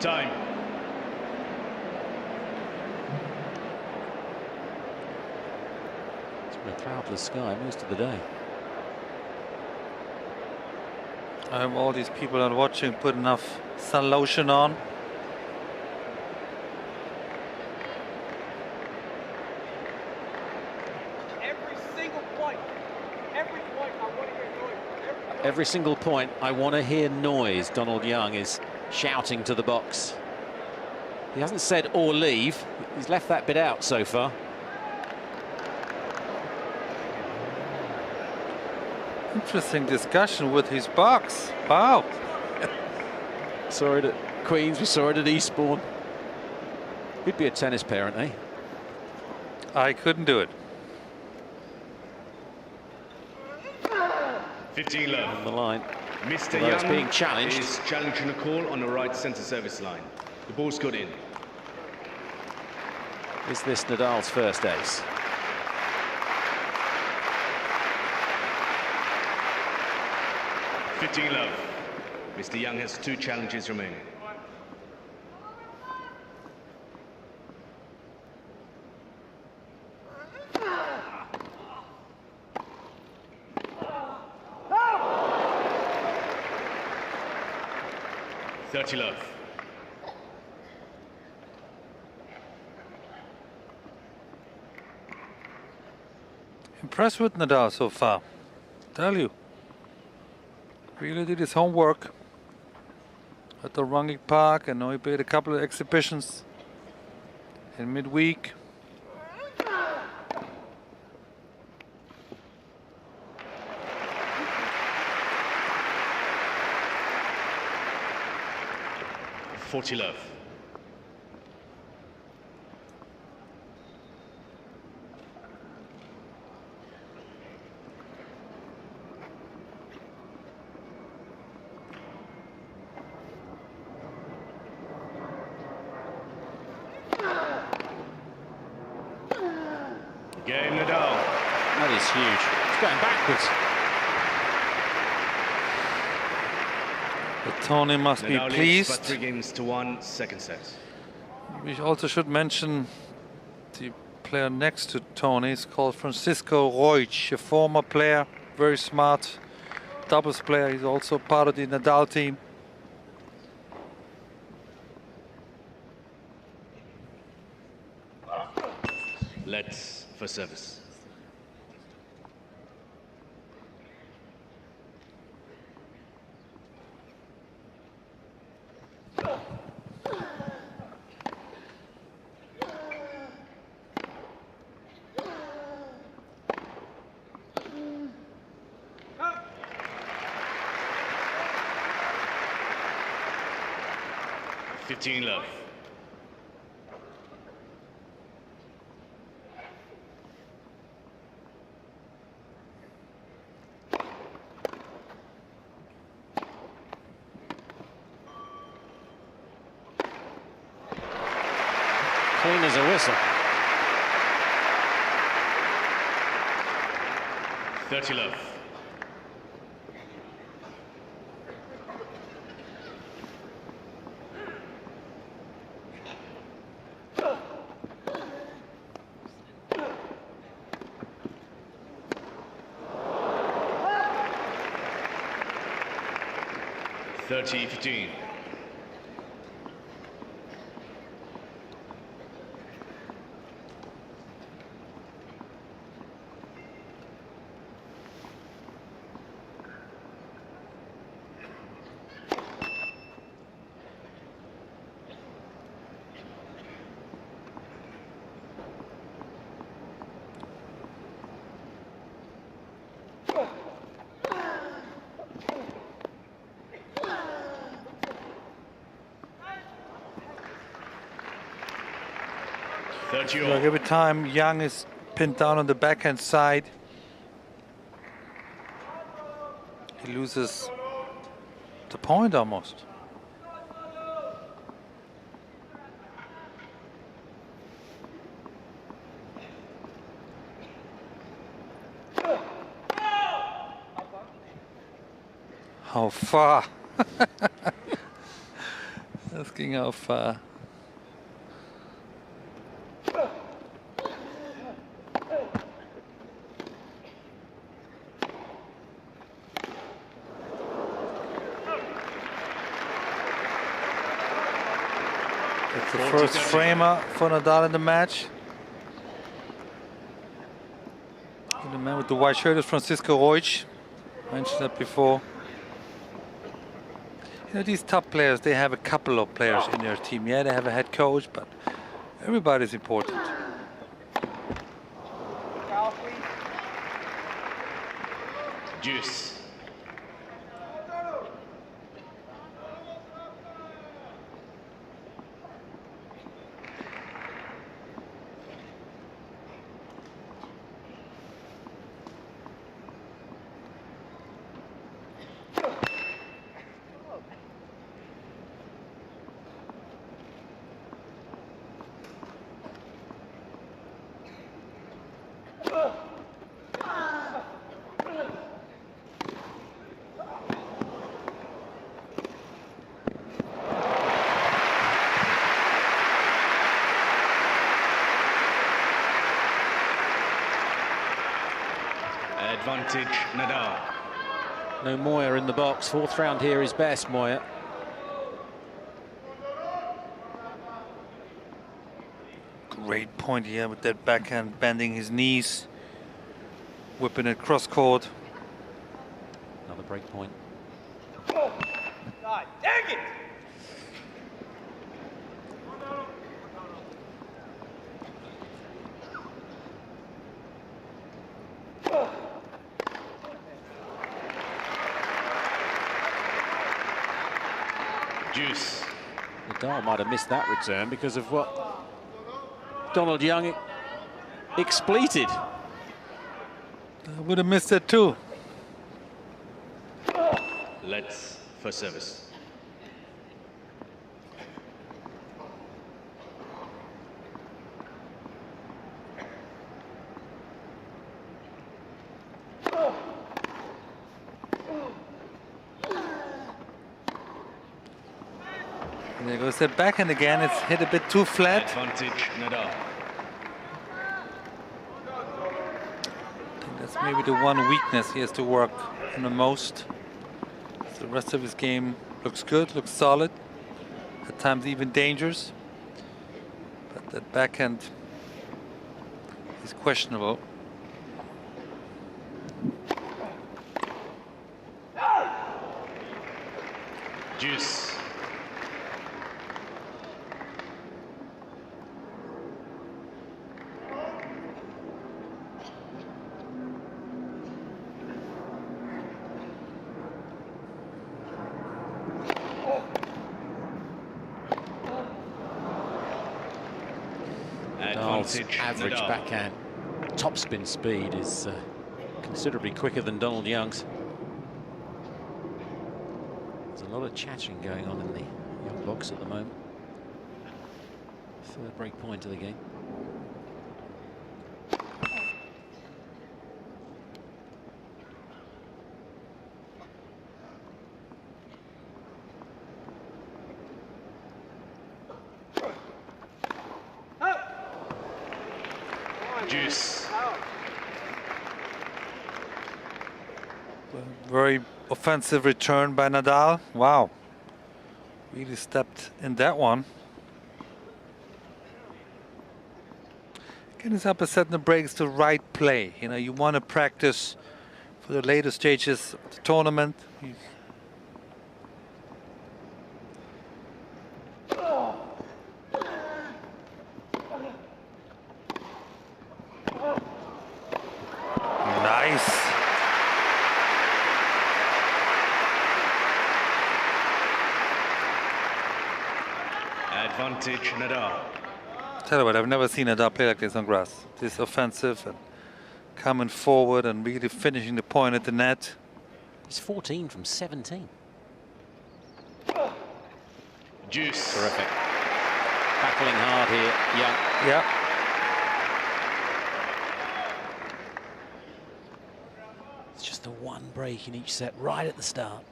Time. It's been a cloudless sky most of the day. I hope all these people are watching put enough sun lotion on. Every single point, I want to hear noise. Donald Young is shouting to the box. He hasn't said or leave. He's left that bit out so far. Interesting discussion with his box. Wow. Saw it at Queens, we saw it at Eastbourne. He'd be a tennis parent, eh? I couldn't do it. 15 love. On the line. Mr. Although it's Young being challenged. is challenging a call on the right centre service line. The ball's got in. Is this Nadal's first ace? Love. Mr. Young has 2 challenges remaining. Love. Impressed with Nadal so far. Tell you. Really did his homework at the Rangnick Park, and now he played a couple of exhibitions in midweek. Love. Game Nadal. That is huge. It's going backwards. But Tony must Nadal be leads by pleased. 3-1, second set. We also should mention the player next to Tony is called Francisco Roig, a former player, very smart doubles player. He's also part of the Nadal team. Let's for service. Love. Clean as a whistle. 30 love. $30-15. Like every time Young is pinned down on the backhand side, he loses the point almost. How far? Asking how far. It's the first framer for Nadal in the match. And the man with the white shirt is Francisco Roig. Mentioned that before. You know, these top players, they have a couple of players in their team. Yeah, they have a head coach, but everybody's important. Juice. Advantage, Nadal. No Moya in the box. Fourth round here is best, Moya. Great point here with that backhand, bending his knees, whipping it cross court. Another break point. God, dang it! Juice. Nadal might have missed that return because of what Donald Young expleted. I would have missed it too. Let's for service. And there goes that backhand again. It's hit a bit too flat. Advantage, Nadal. That's maybe the one weakness he has to work on the most. The rest of his game looks good, looks solid. At times even dangerous. But that backhand is questionable. Juice. Nadal's average backhand topspin speed is considerably quicker than Donald Young's. There's a lot of chattering going on in the Young box at the moment. Third break point of the game. Juice. Very offensive return by Nadal. Wow. Really stepped in that one. Again, his upper set in the break is the right play. You know, you want to practice for the later stages of the tournament. Nice. Advantage, Nadal. Tell you what, I've never seen Nadal play like this on grass. This offensive and coming forward and really finishing the point at the net. He's 14 from 17. Juice. Terrific. Battling hard here, Young. Yeah. Just the one break in each set right at the start.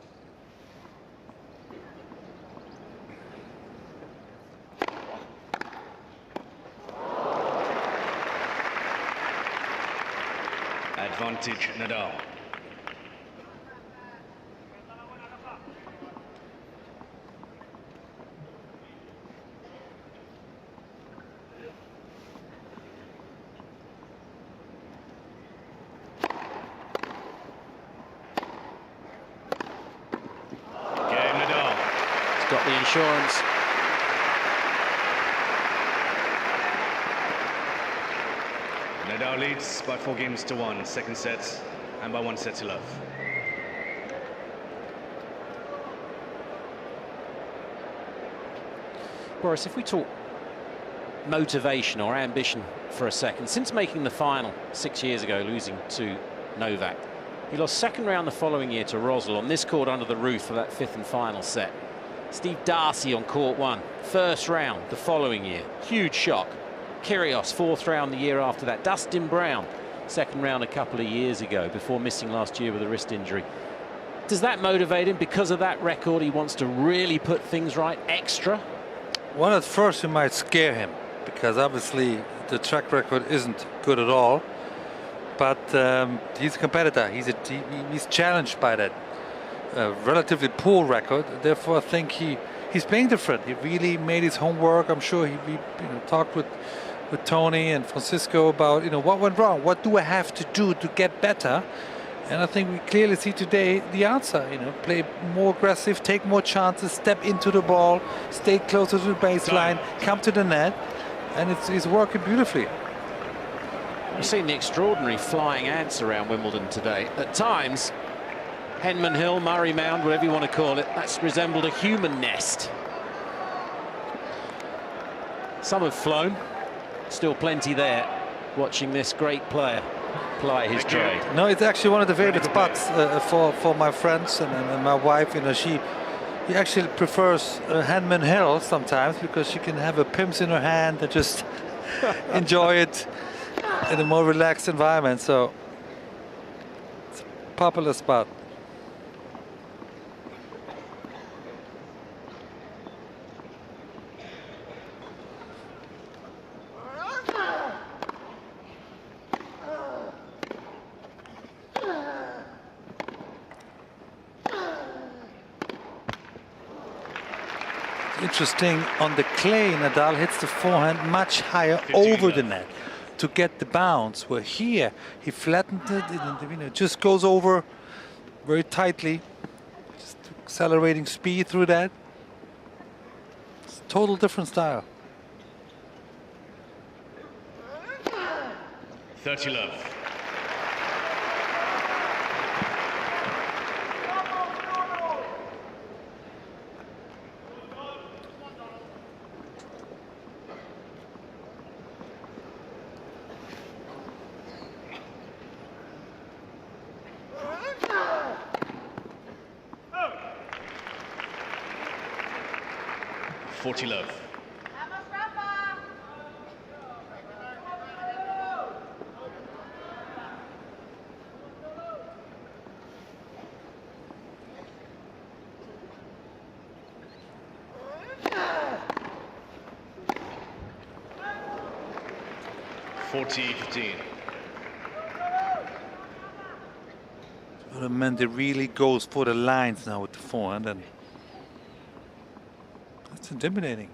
Advantage Nadal. Game Nadal. He's got the insurance. Nadal leads by 4-1, second set, and by 1 set to love. Boris, if we talk motivation or ambition for a second, since making the final 6 years ago, losing to Novak, he lost second round the following year to Rosal on this court under the roof for that 5th and final set. Steve Darcy on court 1, first round the following year, huge shock. Kyrgios, 4th round the year after that. Dustin Brown, 2nd round a couple of years ago before missing last year with a wrist injury. Does that motivate him? Because of that record, he wants to really put things right extra? Well, at first it might scare him, because obviously the track record isn't good at all. But he's a competitor. He's challenged by that relatively poor record. Therefore, I think he's playing different. He really made his homework. I'm sure he talked with Tony and Francisco about what went wrong. What do I have to do to get better? And I think we clearly see today the answer. Play more aggressive, take more chances, step into the ball, stay closer to the baseline, come to the net, and it's working beautifully. We've seen the extraordinary flying ants around Wimbledon today. At times, Henman Hill, Murray Mound, whatever you want to call it, that's resembled a human nest. Some have flown, still plenty there, watching this great player ply his trade. No, it's actually one of the favorite spots for my friends and my wife. She actually prefers Henman Hill sometimes, because she can have a pimps in her hand and just enjoy it in a more relaxed environment. So it's a popular spot. Interesting, on the clay, Nadal hits the forehand much higher over the net to get the bounce, where here he flattened it, and it just goes over very tightly, just accelerating speed through that. It's a total different style. 30 love. Love. Well, Mendy really goes for the lines now with the forehand, and that's intimidating.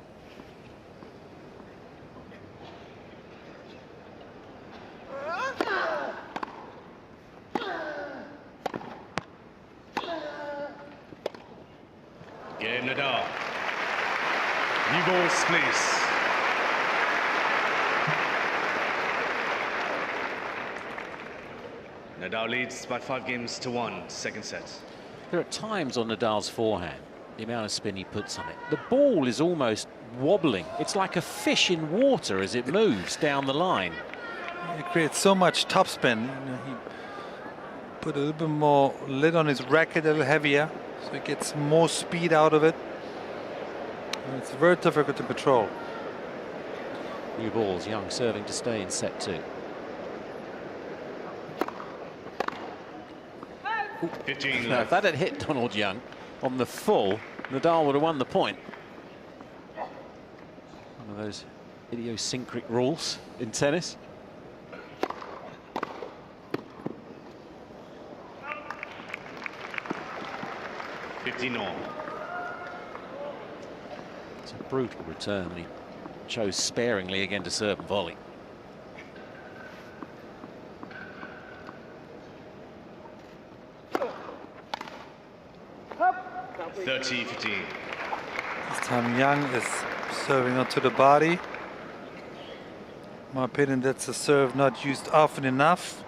Game Nadal. New balls, please. Nadal leads by 5-1, second set. There are times on Nadal's forehand, the amount of spin he puts on it, the ball is almost wobbling. It's like a fish in water as it moves down the line. It creates so much topspin. He put a little bit more lid on his racket, a little heavier, so he gets more speed out of it. And it's very difficult to control. New balls, Young serving to stay in set 2. 15 Now, if that had hit Donald Young on the full, Nadal would have won the point. One of those idiosyncratic rules in tennis. It's a brutal return. He chose sparingly again to serve and volley. This time Young is serving onto the body. In my opinion, that's a serve not used often enough,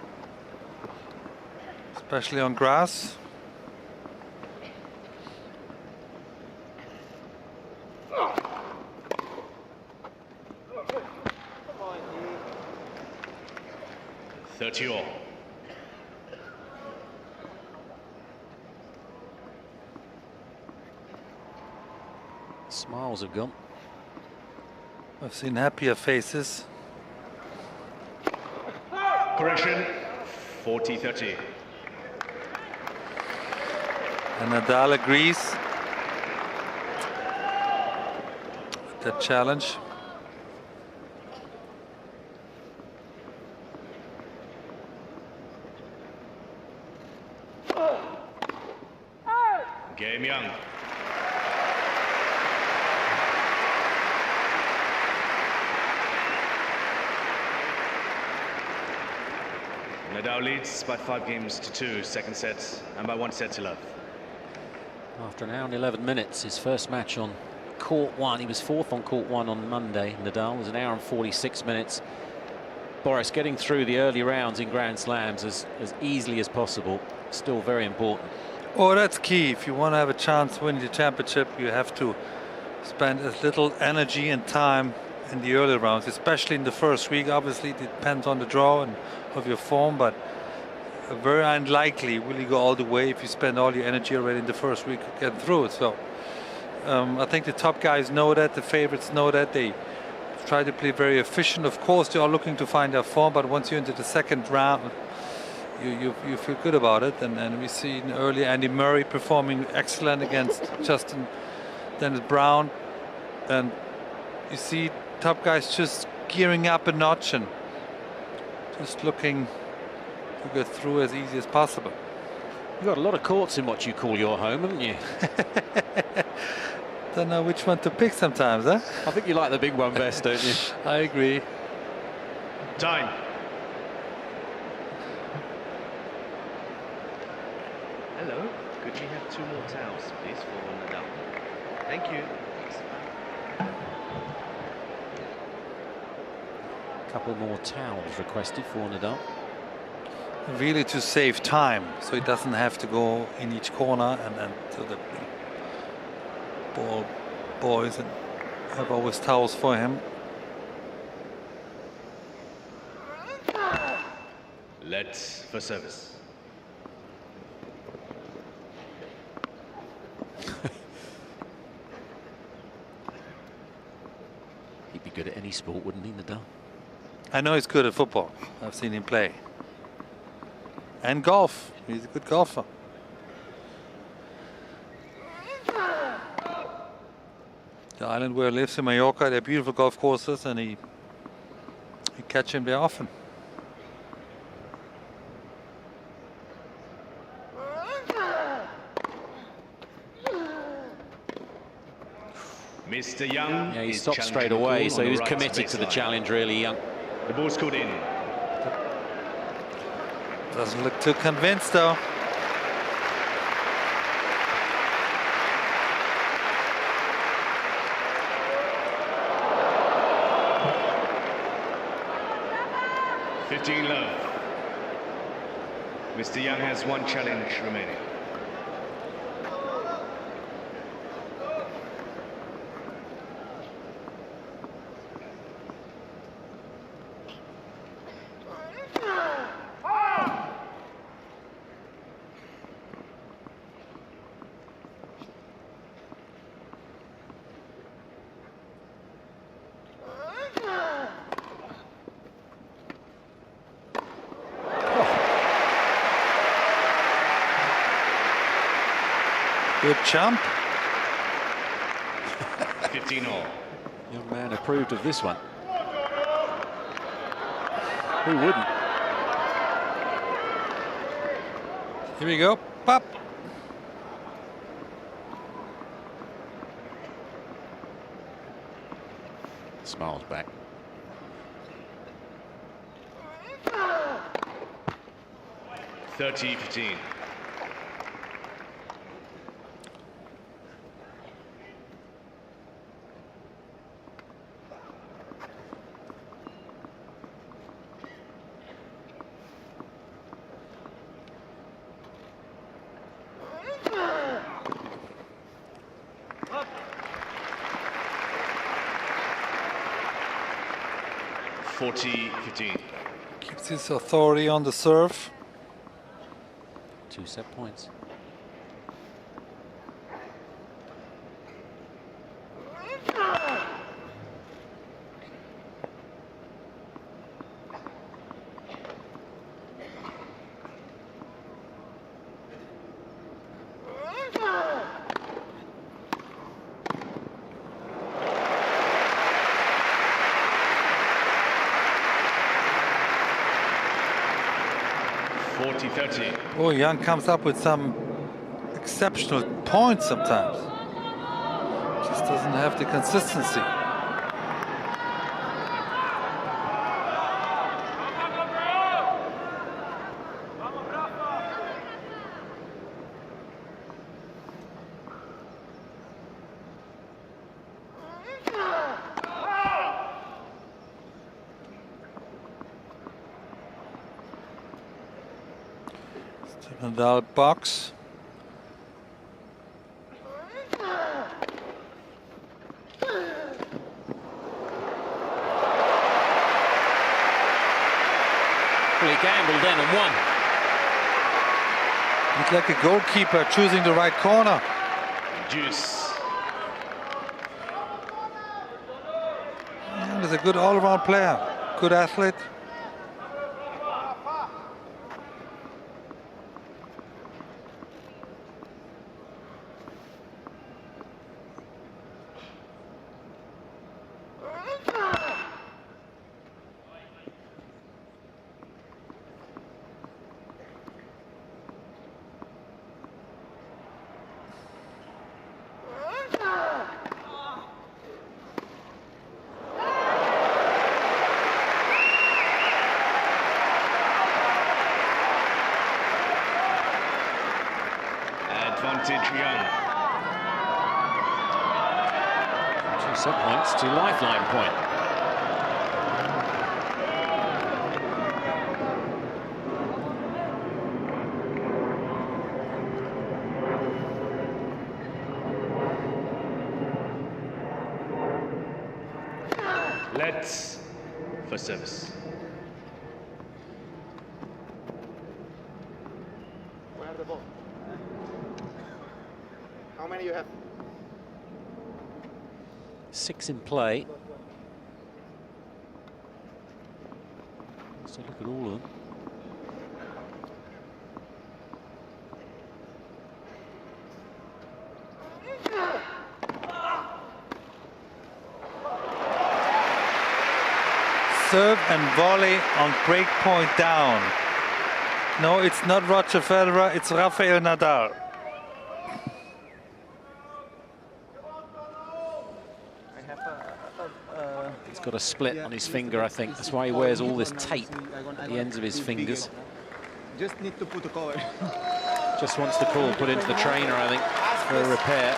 especially on grass. all. Smiles have gone. I've seen happier faces. Correction, 40-30. And Nadal agrees with that challenge. Game Young. Nadal leads by 5 games to 2, second set, and by 1 set to love. After an hour and 11 minutes, his first match on court 1. He was 4th on court 1 on Monday. Nadal was an hour and 46 minutes. Boris, getting through the early rounds in Grand Slams as easily as possible, still very important. Oh, that's key. If you want to have a chance to win the championship, you have to spend as little energy and time in the early rounds, especially in the first week. Obviously, it depends on the draw and of your form, but very unlikely will you go all the way if you spend all your energy already in the first week to get through it. So I think the top guys know that, the favorites know that. They try to play very efficient. Of course, they are looking to find their form, but once you're into the second round, you feel good about it. And we see early Andy Murray performing excellent against Justin Dennis Brown, and you see top guys just gearing up a notch and just looking to get through as easy as possible. You've got a lot of courts in what you call your home, haven't you? Don't know which one to pick sometimes, huh? I think you like the big one best, don't you? I agree. Time. Hello, could we have 2 more towels, please, for Nadal? Thank you. A couple more towels requested for Nadal. Really to save time, so he doesn't have to go in each corner and so the ball boys and have always towels for him. Let's for service. He'd be good at any sport, wouldn't he, Nadal? I know he's good at football. I've seen him play. And golf. He's a good golfer. The island where he lives in Mallorca, they're beautiful golf courses, and you catch him there often. Mr. Young. Yeah, he stopped straight away, so he was committed to the challenge, really, Young. The ball's called in. Doesn't look too convinced, though. Love. Mr. Young has 1 challenge remaining. Good jump. 15-all. Young man approved of this one. Who wouldn't? Here we go. Pop. Smiles back. $30-15. $40-15. Keeps his authority on the serve. 2 set points. $40-30. Oh, Young comes up with some exceptional points sometimes. Just doesn't have the consistency. Nadal box. Well, he gambled then and won. He's like a goalkeeper choosing the right corner. Deuce. Young is a good all-around player, good athlete. Advantage Young. 2 set points to lifeline point. Let's for service. Where the ball? How many you have? 6 in play. So look at all of them. Serve and volley on break point down. No, it's not Roger Federer, it's Rafael Nadal. He's got a split on his finger, I think. That's why he wears all this tape at the ends of his fingers. Just need to put a cover. Just wants the call put into the trainer, I think, for a repair.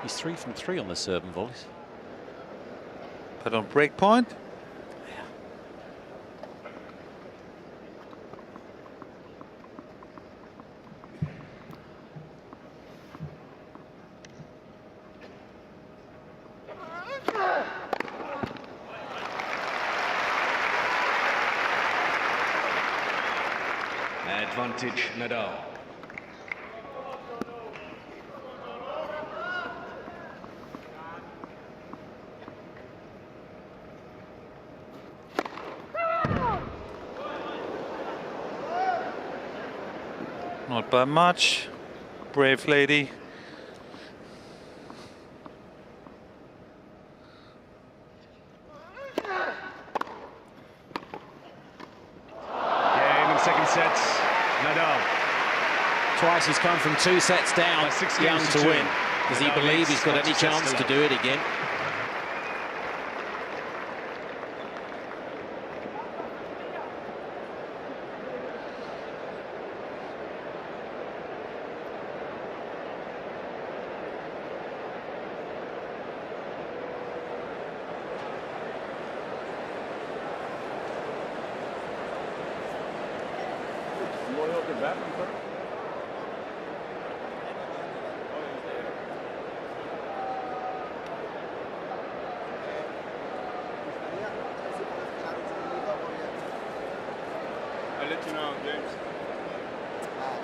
He's 3 from 3 on the serve and volleys. But on break point, Advantage Nadal. Not by much. Brave lady. Game in second set. Nadal. Twice he's come from 2 sets down, Young to win. Does he believe he's got any chance to do it again? I'll let you know, James.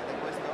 De questo?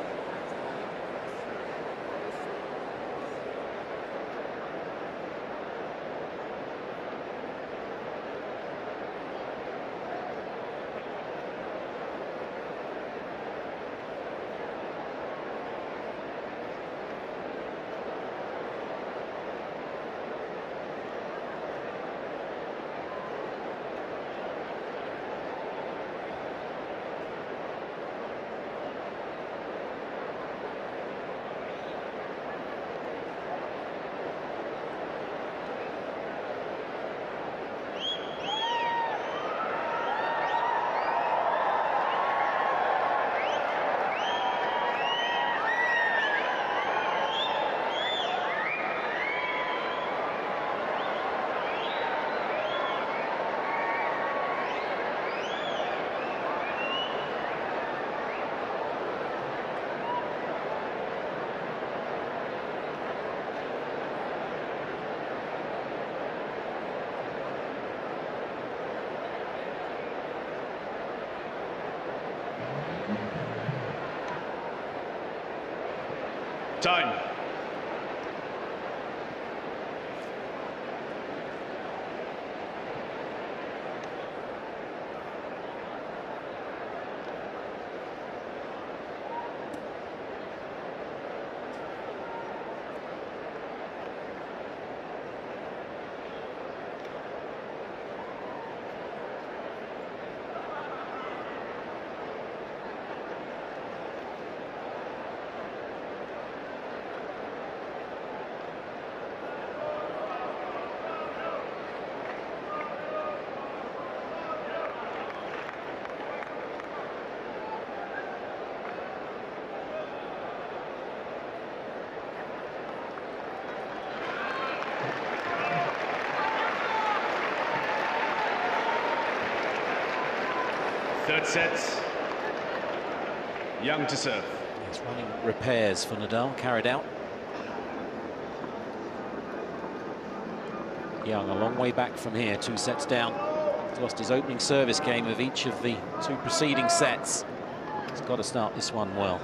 Time. Third set. Young to serve. It's running repairs for Nadal carried out. Young a long way back from here, 2 sets down. He's lost his opening service game of each of the 2 preceding sets. He's got to start this one well.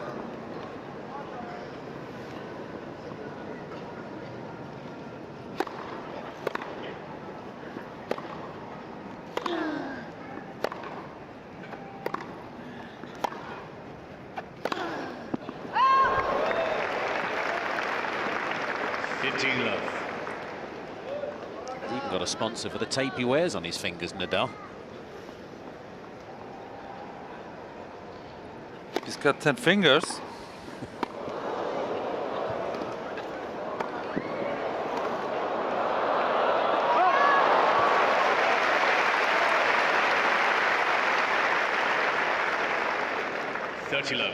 Even got a sponsor for the tape he wears on his fingers, Nadal. He's got 10 fingers.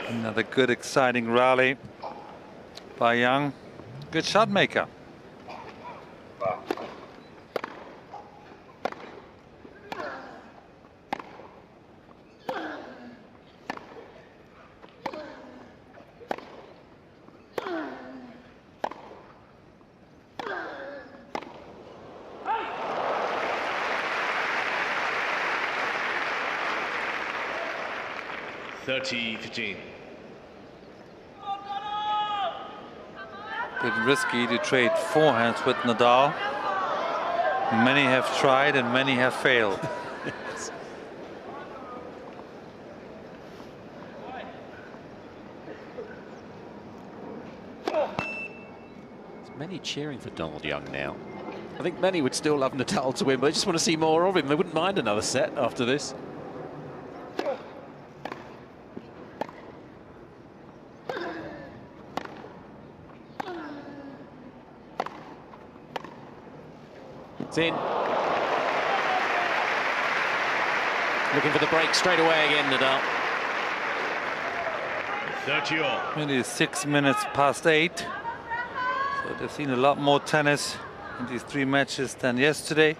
Another good, exciting rally by Young. Good shot maker. (30-15). Bit risky to trade forehands with Nadal. Many have tried and many have failed. Many cheering for Donald Young now. I think many would still love Nadal to win, but they just want to see more of him. They wouldn't mind another set after this. It's in. Looking for the break straight away again, Nadal. 30-all. It is 6 minutes past 8. So they've seen a lot more tennis in these 3 matches than yesterday.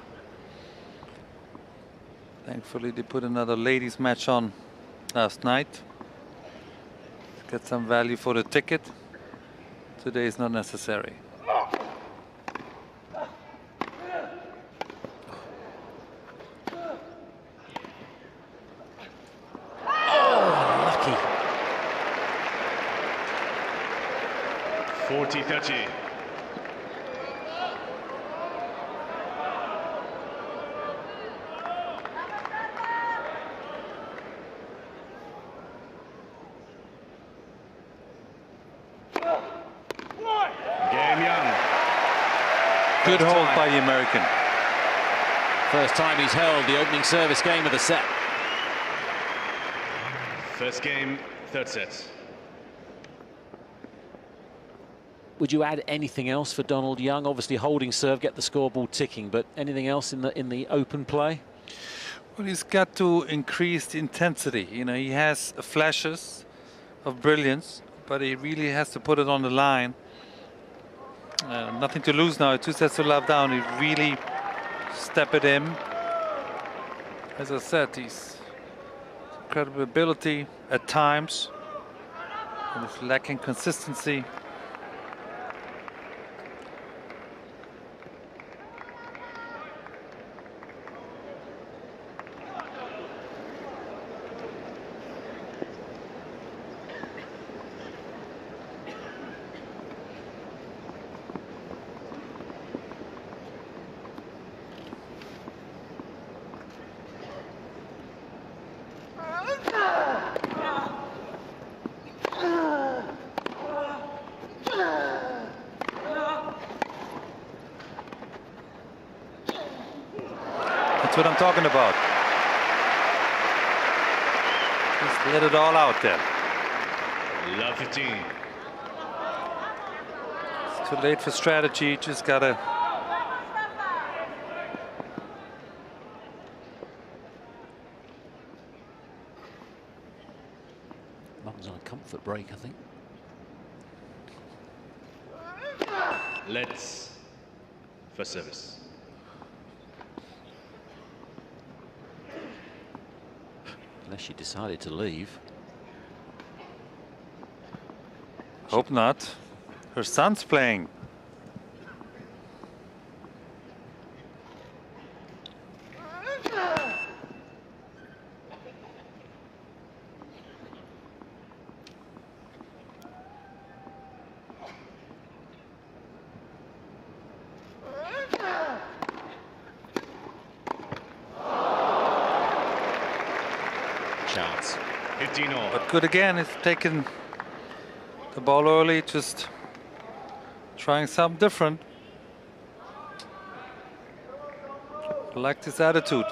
Thankfully, they put another ladies match on last night to get some value for the ticket. Today is not necessary. Lucky. 40-30. Game Young. Good hold by the American. First time he's held the opening service game of the set. First game, third set. Would you add anything else for Donald Young? Obviously holding serve, get the scoreboard ticking, but anything else in the open play? Well, he's got to increase the intensity. You know, he has flashes of brilliance, but he really has to put it on the line. Nothing to lose now. 2 sets to love down. He really step it in. As I said, he's incredible ability at times, and he's lacking consistency. That's what I'm talking about. Just let it all out there. Love 15. It's too late for strategy. Just gotta. Mum's on a comfort break, I think. Let's first service. Unless she decided to leave. Hope not. Her son's playing. Chance. 15-all. But good again, it's taken the ball early, just trying something different. I like this attitude.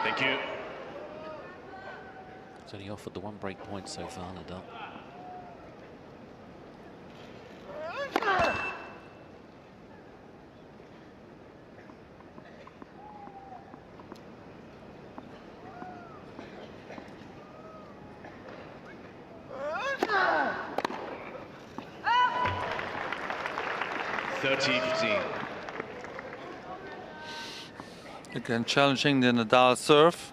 Thank you. He's only offered the 1 break point so far, Nadal. Again, challenging the Nadal serve.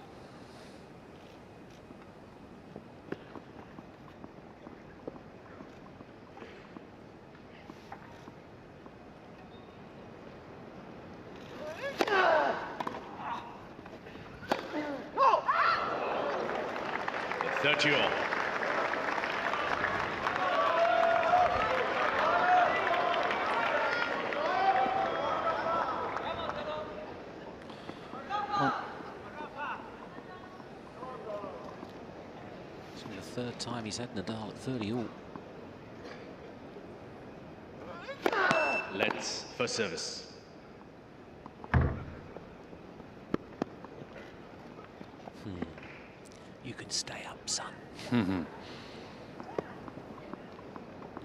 The 30-all. It's the 3rd time he's had Nadal at 30-all. Let's first service. You can stay up, son.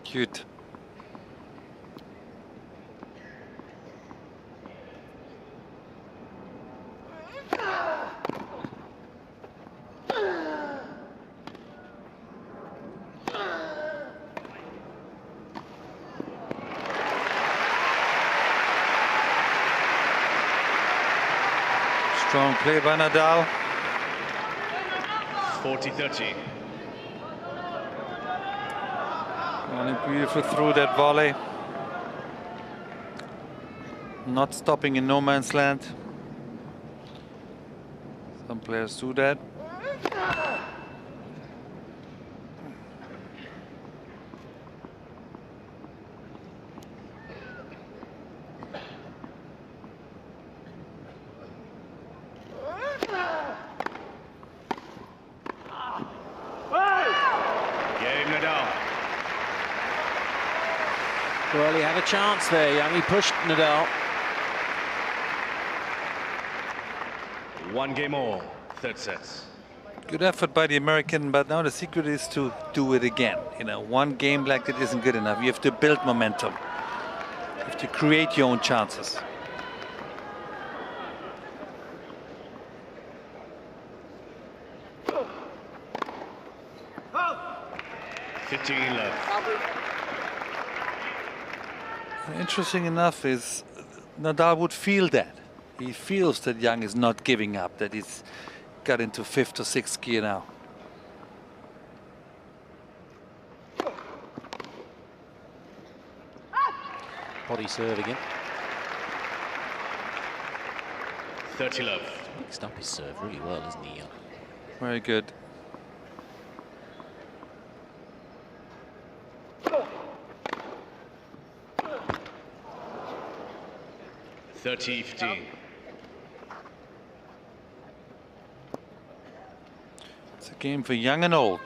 Cute. Strong play by Nadal. 40-30. Running beautiful through that volley. Not stopping in no man's land. Some players do that. Well, he had a chance there, Young. He pushed Nadal. 1 game all, third set. Good effort by the American, but now the secret is to do it again. You know, one game like that isn't good enough. You have to build momentum. You have to create your own chances. Interesting enough is Nadal would feel that. He feels that Young is not giving up, that he's got into 5th or 6th gear now. Body serve again. 30 love. Mixed up his serve really well, isn't he, Young? Very good. 30-15. It's a game for young and old.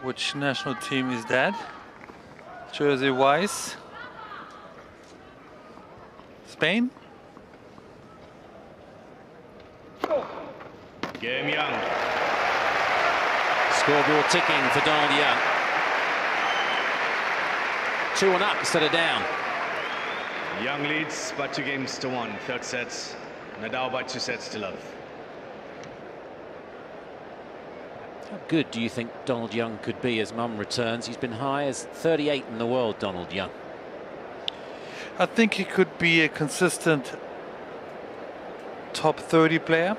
Which national team is that? Jersey-wise? Spain? Game Young. Scoreboard ticking for Donald Young. 2-1 up instead of down. Young leads by 2-1, third set. Nadal by 2 sets to love. How good do you think Donald Young could be as mum returns? He's been high as 38 in the world, Donald Young. I think he could be a consistent top 30 player,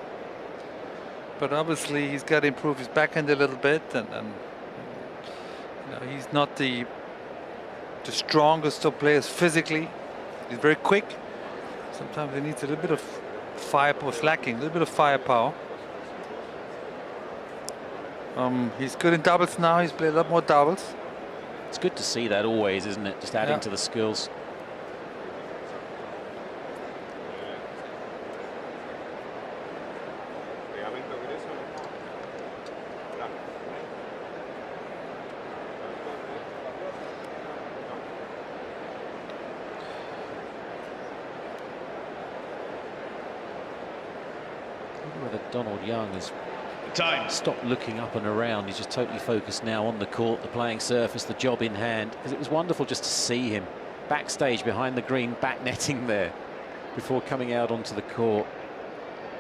but obviously he's got to improve his backhand a little bit, and you know, he's not the strongest of players physically. He's very quick. Sometimes he needs a little bit of firepower, slacking, a little bit of firepower. He's good in doubles now. He's played a lot more doubles. It's good to see that always, isn't it? Just adding to the skills. Whether Donald Young has stopped looking up and around. He's just totally focused now on the court, the playing surface, the job in hand. Because it was wonderful just to see him backstage behind the green, back netting there before coming out onto the court.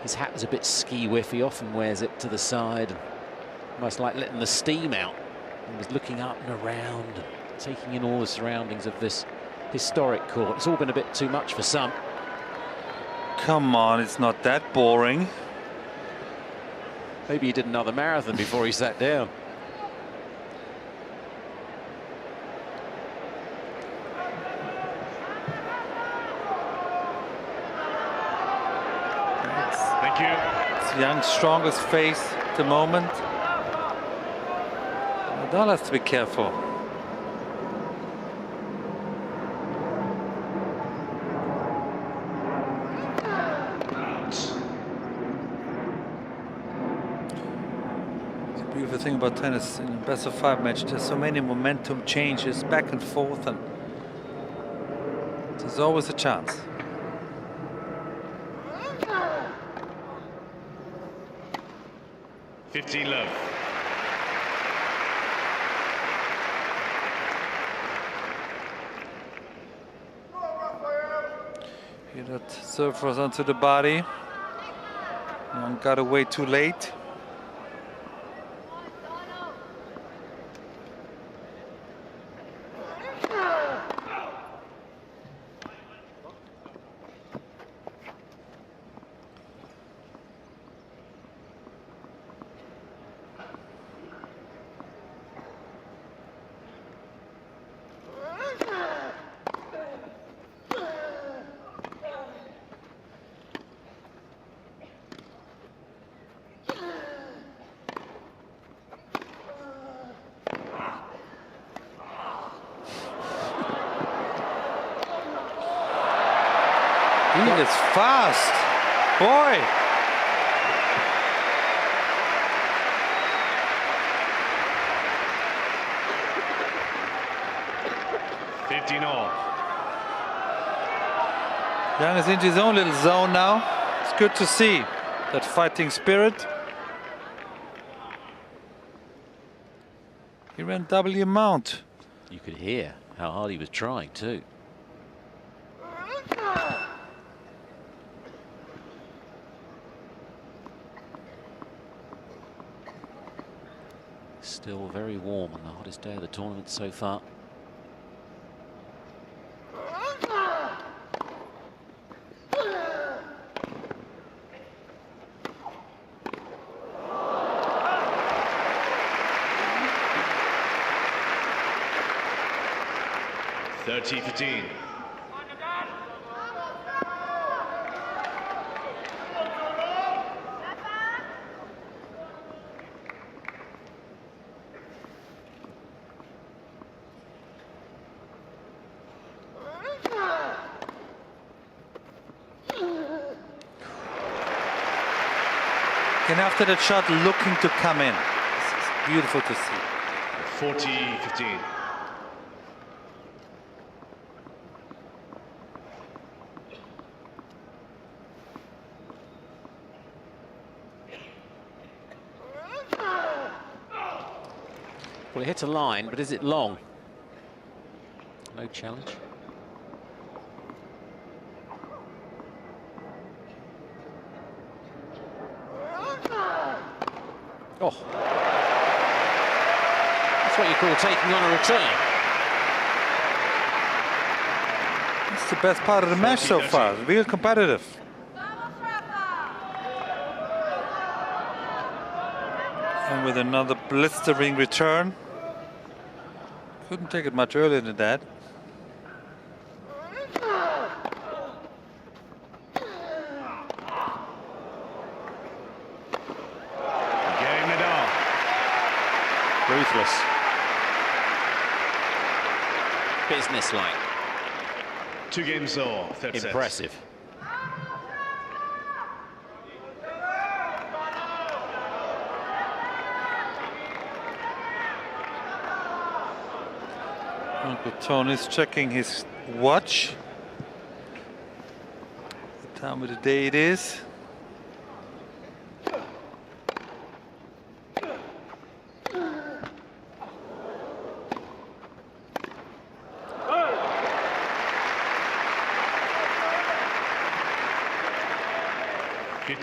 His hat was a bit ski-whiff. He often wears it to the side, and almost like letting the steam out. He was looking up and around, and taking in all the surroundings of this historic court. It's all been a bit too much for some. Come on, it's not that boring. Maybe he did another marathon before he sat down. Thank you. It's Young's strongest face at the moment. Nadal has to be careful. The beautiful thing about tennis in a best of 5 match, there's so many momentum changes back and forth, and there's always a chance. Love. Here that serve was onto the body. Young got away too late. He is fast, boy. Young is into his own little zone now. It's good to see that fighting spirit. He ran double the amount. You could hear how hard he was trying too. Still very warm on the hottest day of the tournament so far. $30-15. And after that shot, looking to come in. This is beautiful to see. 40-15. Well, it hit a line, but is it long? No challenge. Oh. That's what you call taking on a return. That's the best part of the match so far. Real competitive. And with another blistering return. Couldn't take it much earlier than that. Ruthless. Businesslike. 2 games or third set. Impressive. Uncle Tony's checking his watch. The time of the day it is.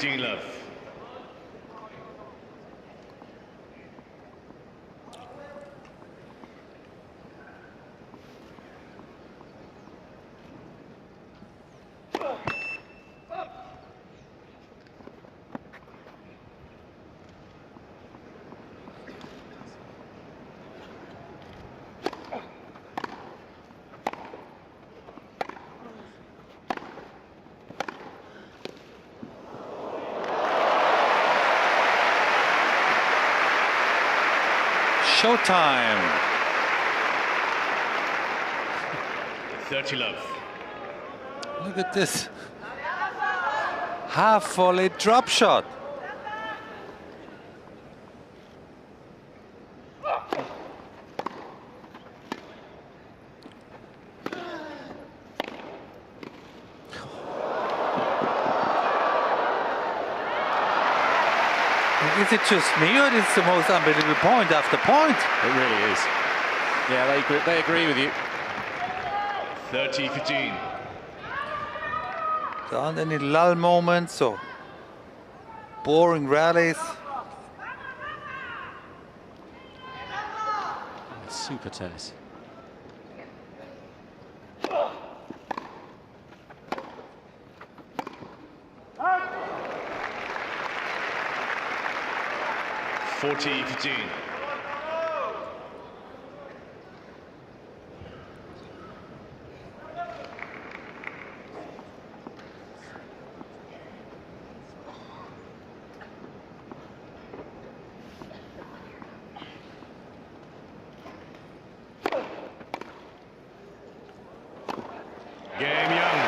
Love. showtime. 30 love. Look at this. Half volley drop shot. Is it just me, or is it the most unbelievable point after point? It really is. Yeah, they agree with you. 30-15. There aren't any lull moments or boring rallies. Super tennis. $40-15. Game Young.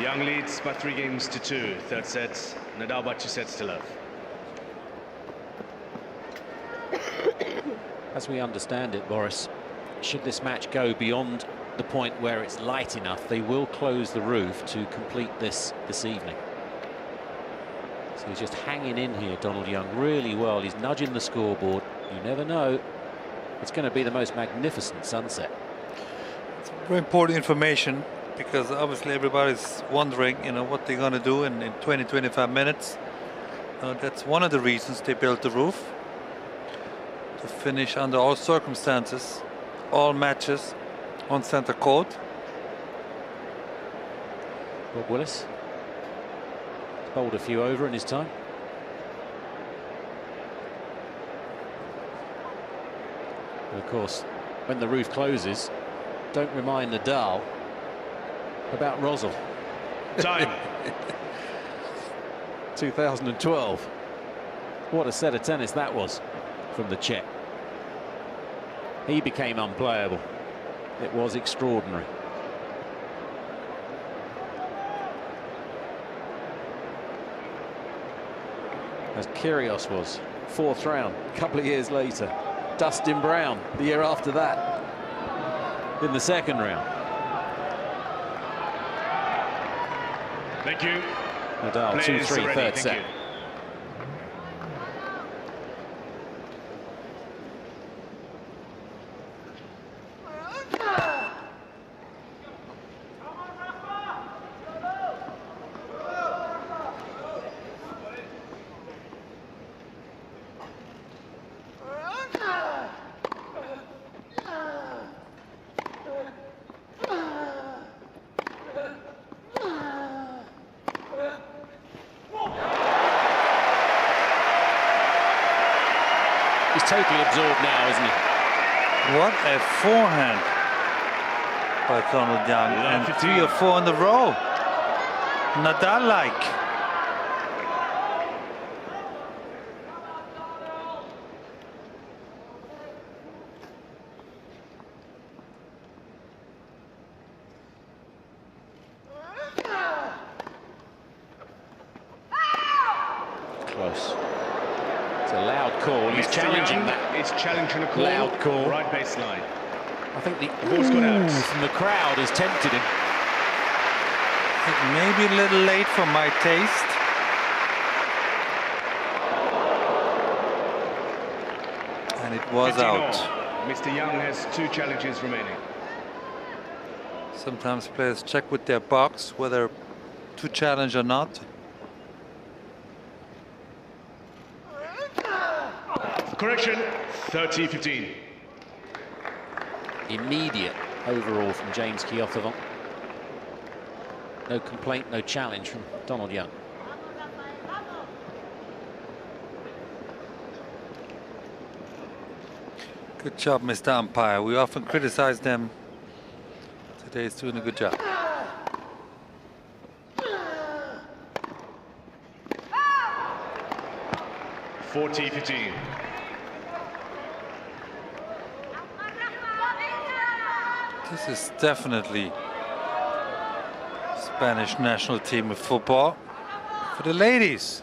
Young leads by 3-2. Third set, Nadal by 2 sets to love. As we understand it, Boris, should this match go beyond the point where it's light enough, they will close the roof to complete this evening. So he's just hanging in here, Donald Young, really well. He's nudging the scoreboard. You never know. It's going to be the most magnificent sunset. It's very important information, because obviously everybody's wondering, what they're going to do in 20-25 minutes. That's one of the reasons they built the roof, to finish under all circumstances, all matches on center court. Rob Willis bowled a few over in his time. And of course, when the roof closes, don't remind Nadal about Rosal. Time. 2012. What a set of tennis that was from the Czech. He became unplayable. It was extraordinary. As Kyrgios was, 4th round, a couple of years later. Dustin Brown, the year after that, in the 2nd round. Thank you. Nadal, 2-3, third set. He's totally absorbed now, isn't he? What a forehand by Donald Young, and 3 or 4 in a row. Nadal-like. Close. It's a loud call. He's challenging that. Is challenging a call. Loud call. Right baseline. I think the ball's gone out from the crowd has tempted him. It may be a little late for my taste. And it was 15 out. all. Mr. Young has 2 challenges remaining. Sometimes players check with their box whether to challenge or not. Correction, 30-15. Immediate overall from James Kiyothavon. No complaint, no challenge from Donald Young. Good job, Mr. Umpire. We often criticize them. Today he's doing a good job. 40-15. This is definitely Spanish national team of football for the ladies.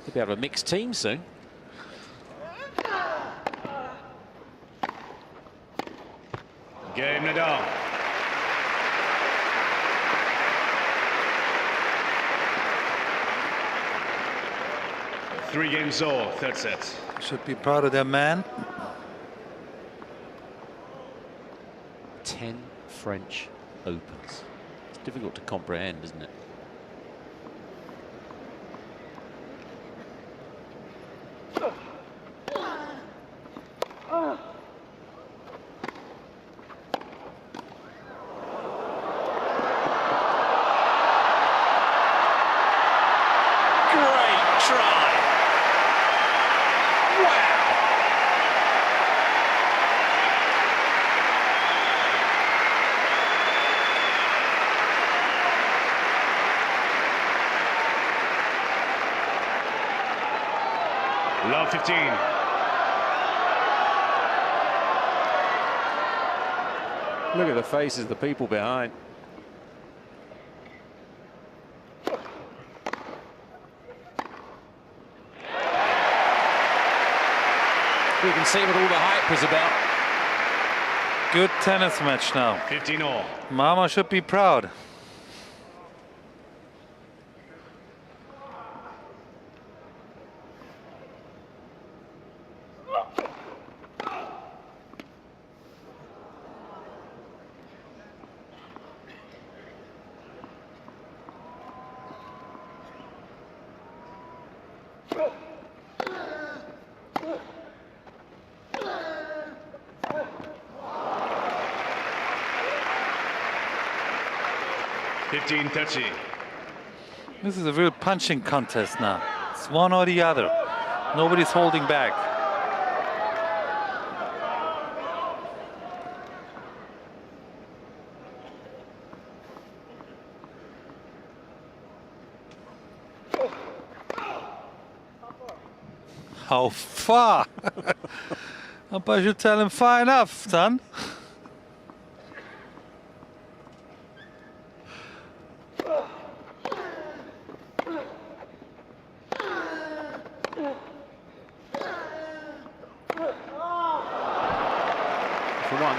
Could be able to mix team soon. Game Nadal. Three games all, third set. Should be proud of their man. 10 French Opens. It's difficult to comprehend, isn't it? Love 15. Look at the faces of the people behind. You can see what all the hype is about. Good tennis match now. 15 all. Mama should be proud. This is a real punching contest now. It's one or the other. Nobody's holding back. How far? I should tell him far enough, son.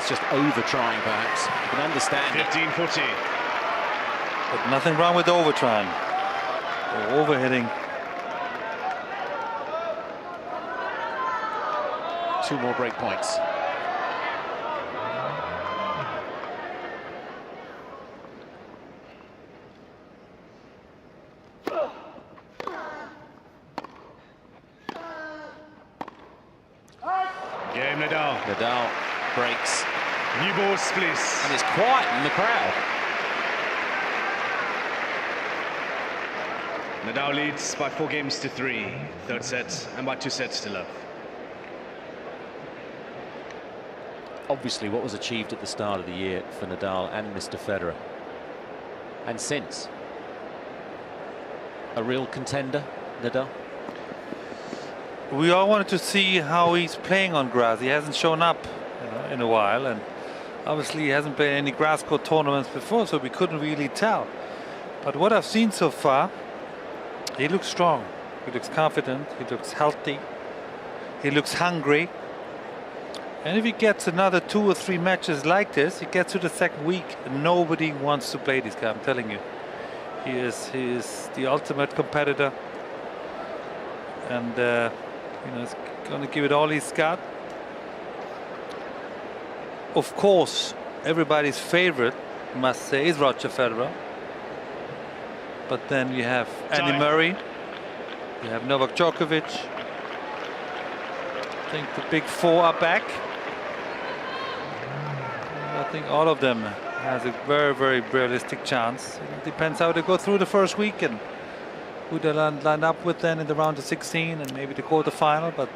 Just over trying, perhaps. You can understand 15-14. But nothing wrong with over trying or overhitting. 2 more break points. Game Nadal. Nadal breaks. New ball spliss. And it's quiet in the crowd. Nadal leads by 4-3. Third set, and by 2 sets to love. Obviously, what was achieved at the start of the year for Nadal and Mr. Federer. And since. A real contender, Nadal? We all wanted to see how he's playing on grass. He hasn't shown up in a while, and obviously he hasn't played any grass court tournaments before, so we couldn't really tell. But what I've seen so far, he looks strong, he looks confident, he looks healthy, he looks hungry. And if he gets another 2 or 3 matches like this, he gets to the second week and nobody wants to play this guy, I'm telling you. He is the ultimate competitor, and he's going to give it all he's got. Of course, everybody's favorite, I must say, is Roger Federer. But then you have Andy Murray, you have Novak Djokovic. I think the big 4 are back. I think all of them has a very, very realistic chance. It depends how they go through the first week and who they line up with then in the round of 16 and maybe the quarterfinal. But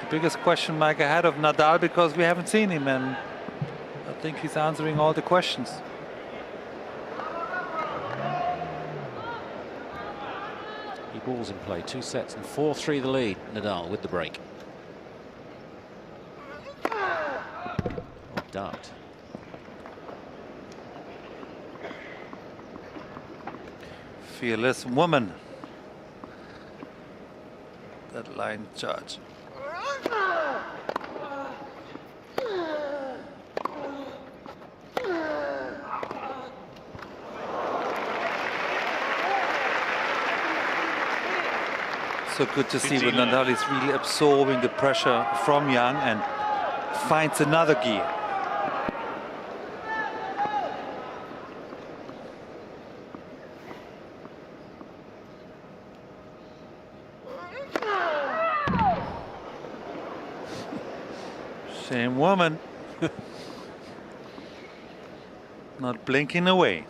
the biggest question mark ahead of Nadal, because we haven't seen him, and I think he's answering all the questions. He balls in play, 2 sets and 4-3 the lead. Nadal with the break. Oh, ducked. Fearless woman. That line judge. So good to see when Nadal is really absorbing the pressure from Young and finds another gear. Same woman. Not blinking away.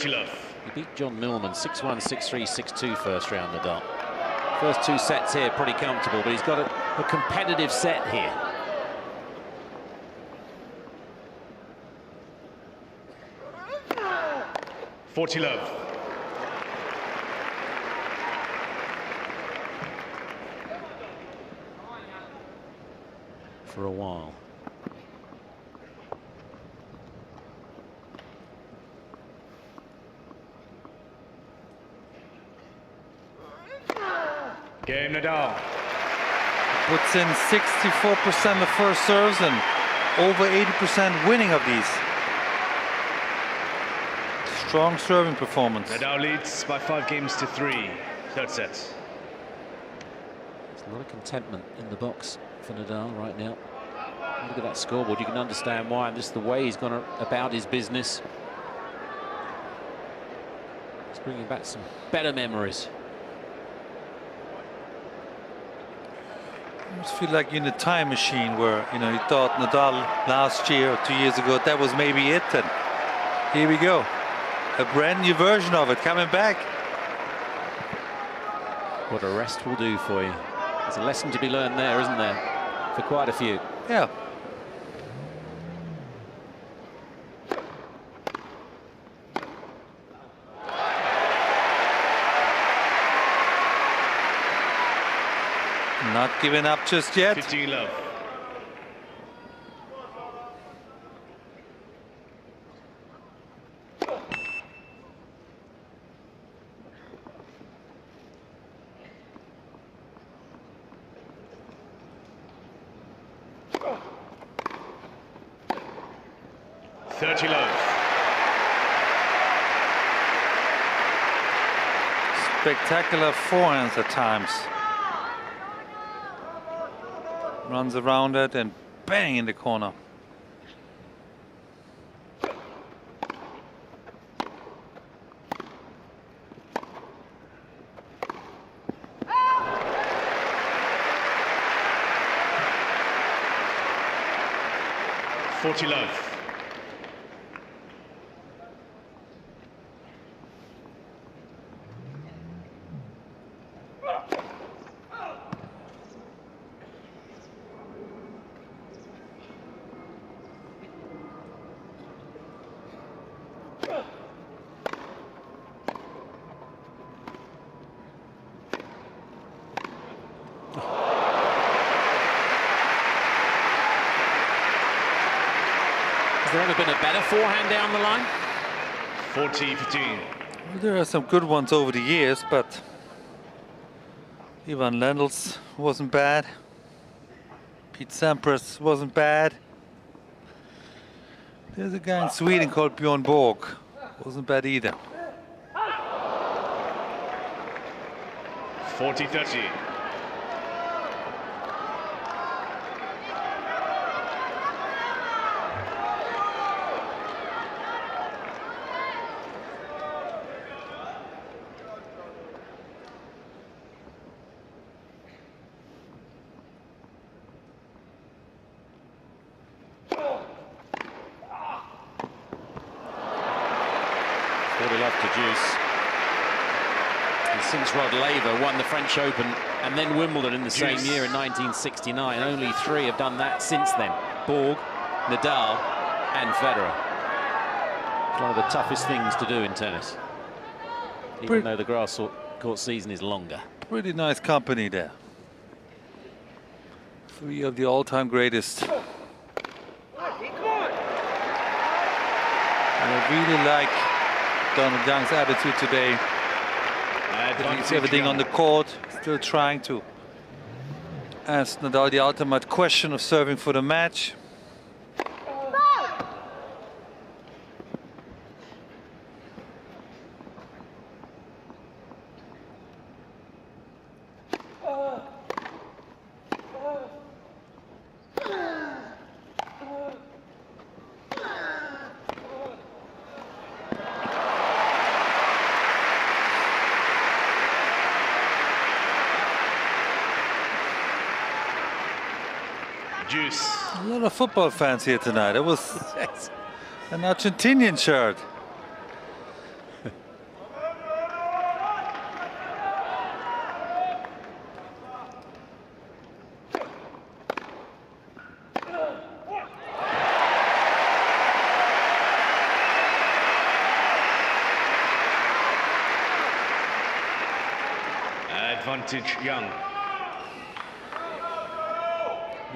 He beat John Millman 6-1, 6-3, 6-2 first round, Nadal. First 2 sets here pretty comfortable, but he's got a competitive set here. For a while. Game Nadal. Puts in 64% of first serves and over 80% winning of these. Strong serving performance. Nadal leads by 5 games to 3. Third set. There's a lot of contentment in the box for Nadal right now. Look at that scoreboard. You can understand why. And just the way he's gone about his business. It's bringing back some better memories. I almost feel like you're in a time machine where, you know, you thought Nadal last year or 2 years ago that was maybe it, and here we go. A brand new version of it coming back. What a rest will do for you. There's a lesson to be learned there, isn't there? For quite a few. Yeah. Not giving up just yet. 15 love. Spectacular forehands at times. Runs around it and bang in the corner. Love. Has there ever been a better forehand down the line? 40-15. Well, there are some good ones over the years, but Ivan Lendl's wasn't bad. Pete Sampras wasn't bad. There's a guy in Sweden called Bjorn Borg. Wasn't bad either. 40-30. Love to juice. Since Rod Laver won the French Open and then Wimbledon in the same year in 1969, only 3 have done that since then. Borg, Nadal and Federer. It's one of the toughest things to do in tennis, even though the grass court season is longer. Pretty nice company there. 3 of the all-time greatest. And I really like Donald Young's attitude today. He's everything on the court, still trying to ask Nadal the ultimate question of serving for the match. A lot of football fans here tonight. It was an Argentinian shirt. Advantage Young.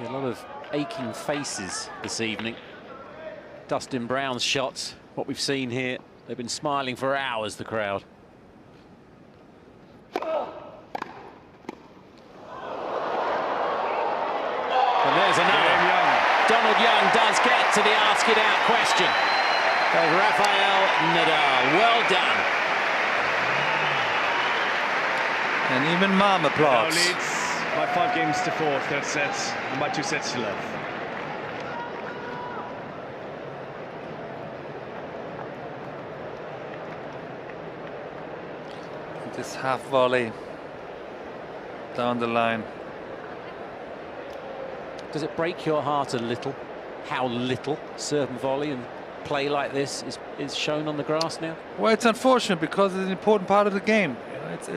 A lot of aching faces this evening. Dustin Brown's shots, what we've seen here, they've been smiling for hours, the crowd. And there's another. Donald Young does get to the ask it out question of Rafael Nadal. Well done. And even Mom applauds. Now leads by 5 games to 4, third set, and by 2 sets to love. This half volley down the line. Does it break your heart a little how little serve and volley and play like this is shown on the grass now? Well, it's unfortunate because it's an important part of the game. You know, it's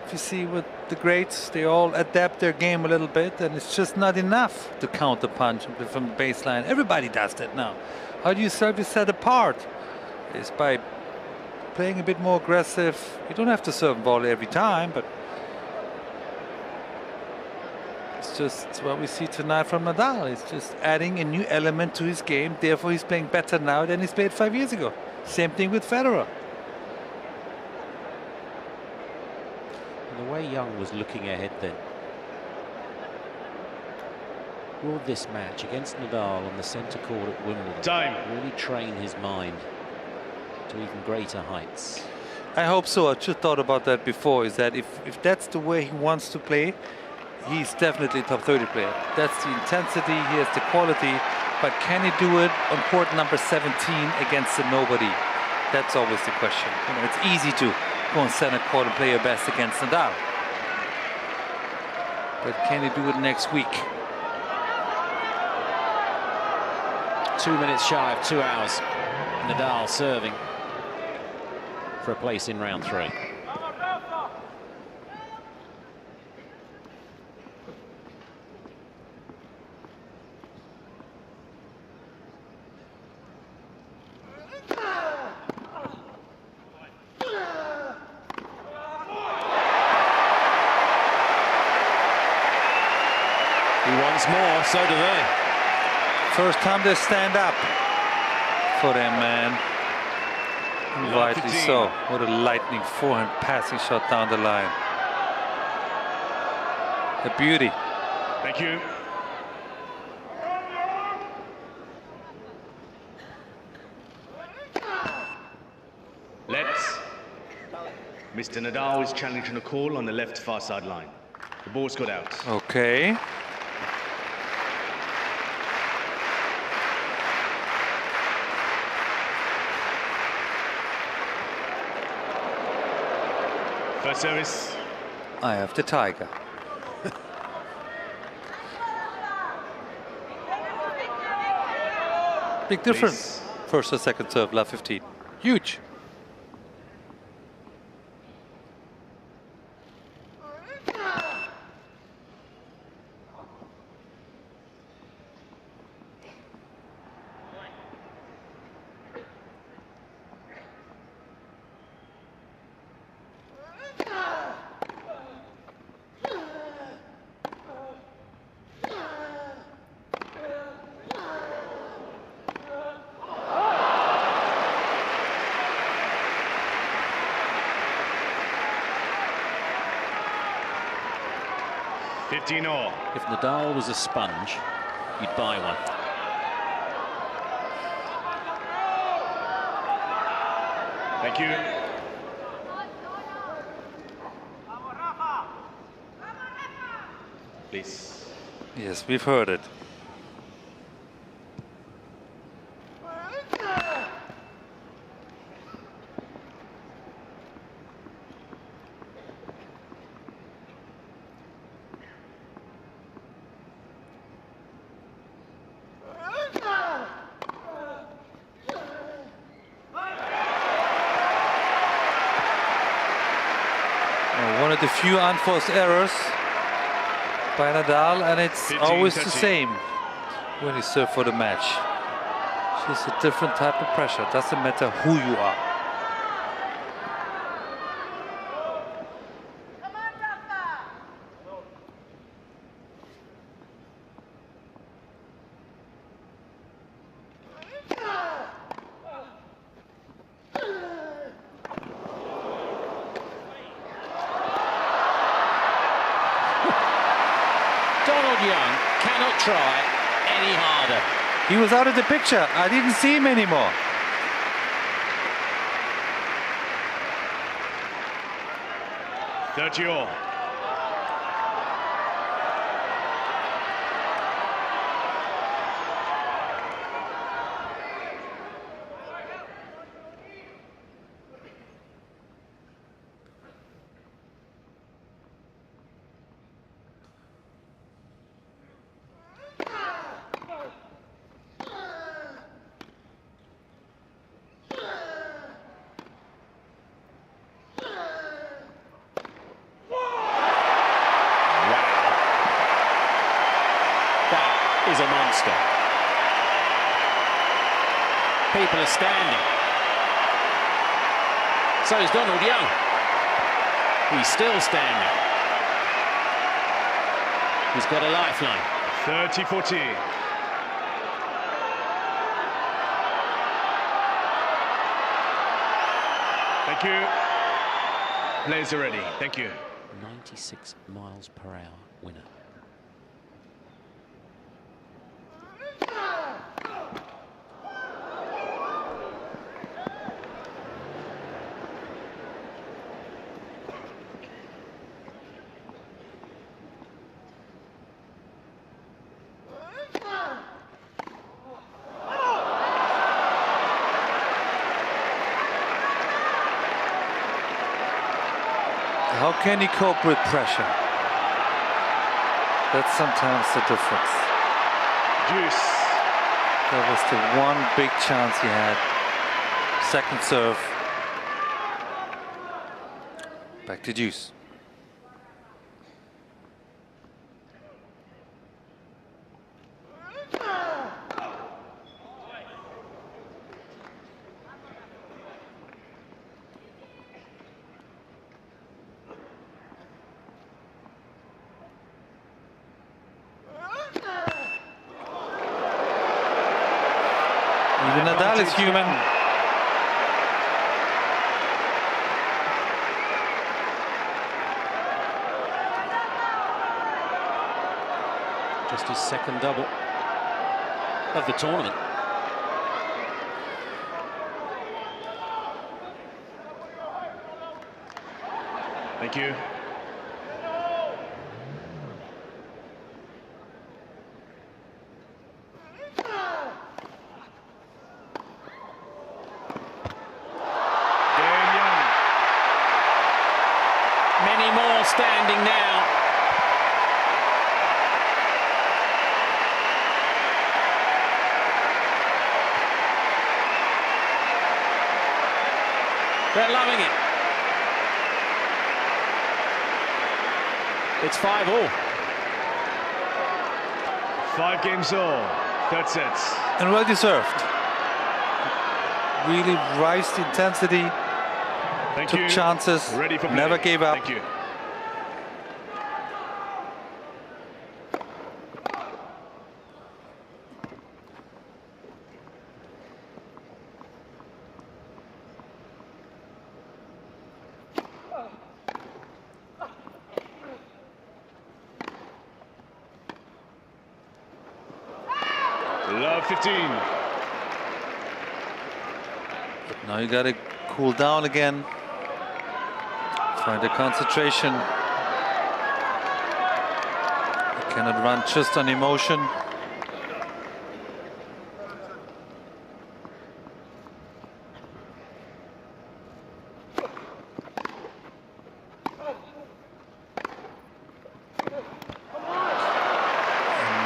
if you see with the greats, they all adapt their game a little bit, and it's just not enough to counter punch from the baseline. Everybody does that now. How do you serve your set apart? Is by playing a bit more aggressive. You don't have to serve and volley every time, but it's just what we see tonight from Nadal. It's just adding a new element to his game. Therefore, he's playing better now than he's played 5 years ago. Same thing with Federer. And the way Young was looking ahead then. Will this match against Nadal on the centre court at Wimbledon really train his mind to even greater heights? I hope so. I just thought about that before, is that if that's the way he wants to play, he's definitely a top 30 player. That's the intensity, he has the quality, but can he do it on court number 17 against a nobody? That's always the question. You know, it's easy to go on center court and play your best against Nadal. But can he do it next week? 2 minutes shy of 2 hours. Nadal serving for a place in round 3. He wants more, so do they. First time they stand up for them, man. Rightly so. What a lightning forehand passing shot down the line. A beauty. Thank you. Let's. Mr. Nadal is challenging a call on the left far sideline. The ball's got out. Okay. First service. I have the tiger. Big difference. Please. First or second serve, love 15. Huge. 15-all. If Nadal was a sponge, you'd buy one. Thank you. Please. Yes, we've heard it. One of the few unforced errors by Nadal, and it's 15, always 30. the same when you serve for the match. It's just a different type of pressure. Doesn't matter who you are. Young cannot try any harder. He was out of the picture. I didn't see him anymore. $30-all. Is a monster. People are standing. So is Donald Young. He's still standing. He's got a lifeline. 30-14. Thank you. Players are ready. Thank you. 96 miles per hour winner. How can he cope with pressure? That's sometimes the difference. Juice. That was the one big chance he had. Second serve. Back to Juice. Even Nadal is human. Just his second double of the tournament. Thank you. Many more standing now. They're loving it. It's 5-all. 5 games all. Third sets. And well deserved. Really raised intensity. Thank Took you. chances. Ready for play. Never gave up. Thank you. Love 15. Now you got to cool down again. Find the concentration. You cannot run just on emotion.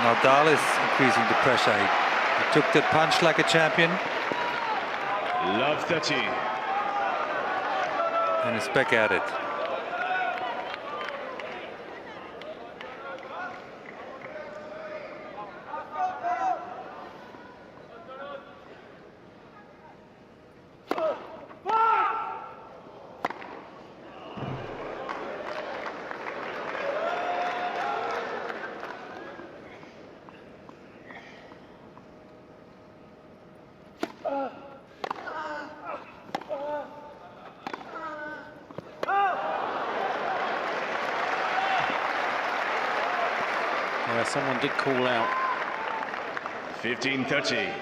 Nadal is increasing the pressure. He took that punch like a champion. Love 30. And he's back at it. Someone did call out. 15-30.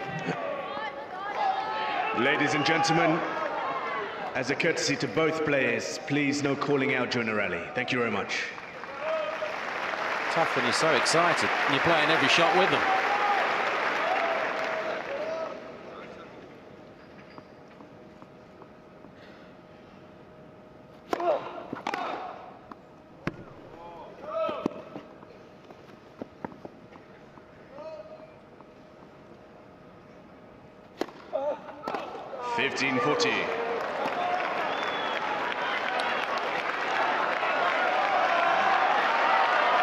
Ladies and gentlemen, as a courtesy to both players, please no calling out during a rally. Thank you very much. Tough when you're so excited and you're playing every shot with them.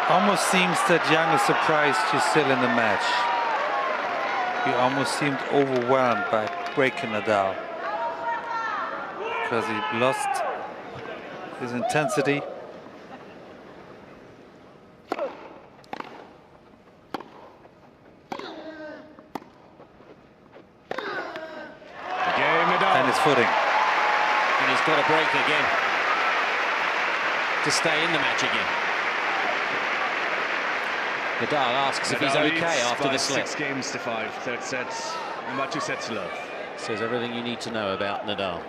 Almost seems that Young is surprised he's still in the match. He almost seemed overwhelmed by breaking Nadal because he lost his intensity. And his footing. And he's got a break again to stay in the match again. Nadal asks if he's okay after the slip. 6 games to 5, third sets, and about 2 sets to love. Says everything you need to know about Nadal.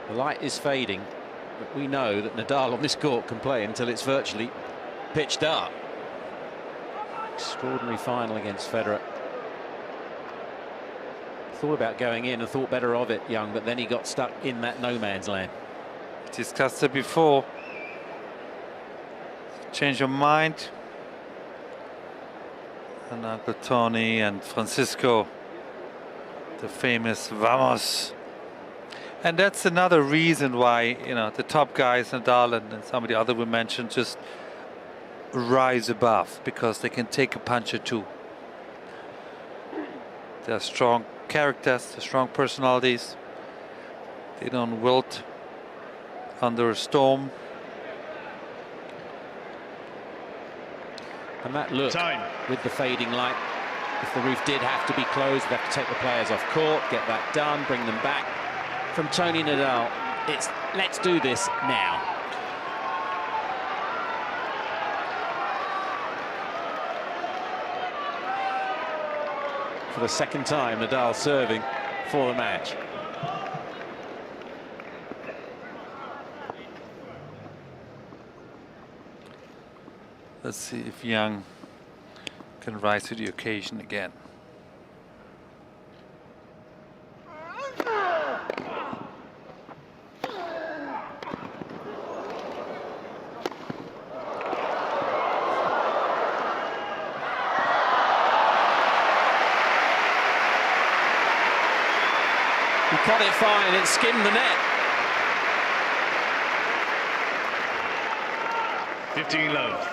The light is fading, but we know that Nadal on this court can play until it's virtually pitch dark. Extraordinary final against Federer. Thought about going in and thought better of it, Young, but then he got stuck in that no man's land. Discussed it before. Change your mind. And Uncle Tony and Francisco, the famous Vamos. And that's another reason why, you know, the top guys, Nadal and some of the other we mentioned, just rise above, because they can take a punch or two. They're strong characters, they're strong personalities. They don't wilt under a storm. And that look with the fading light, if the roof did have to be closed, they'd have to take the players off court, get that done, bring them back. From Tony Nadal, it's let's do this now. For the second time, Nadal serving for the match. Let's see if Young can rise to the occasion again. He cut it fine, it skimmed the net. 15 love.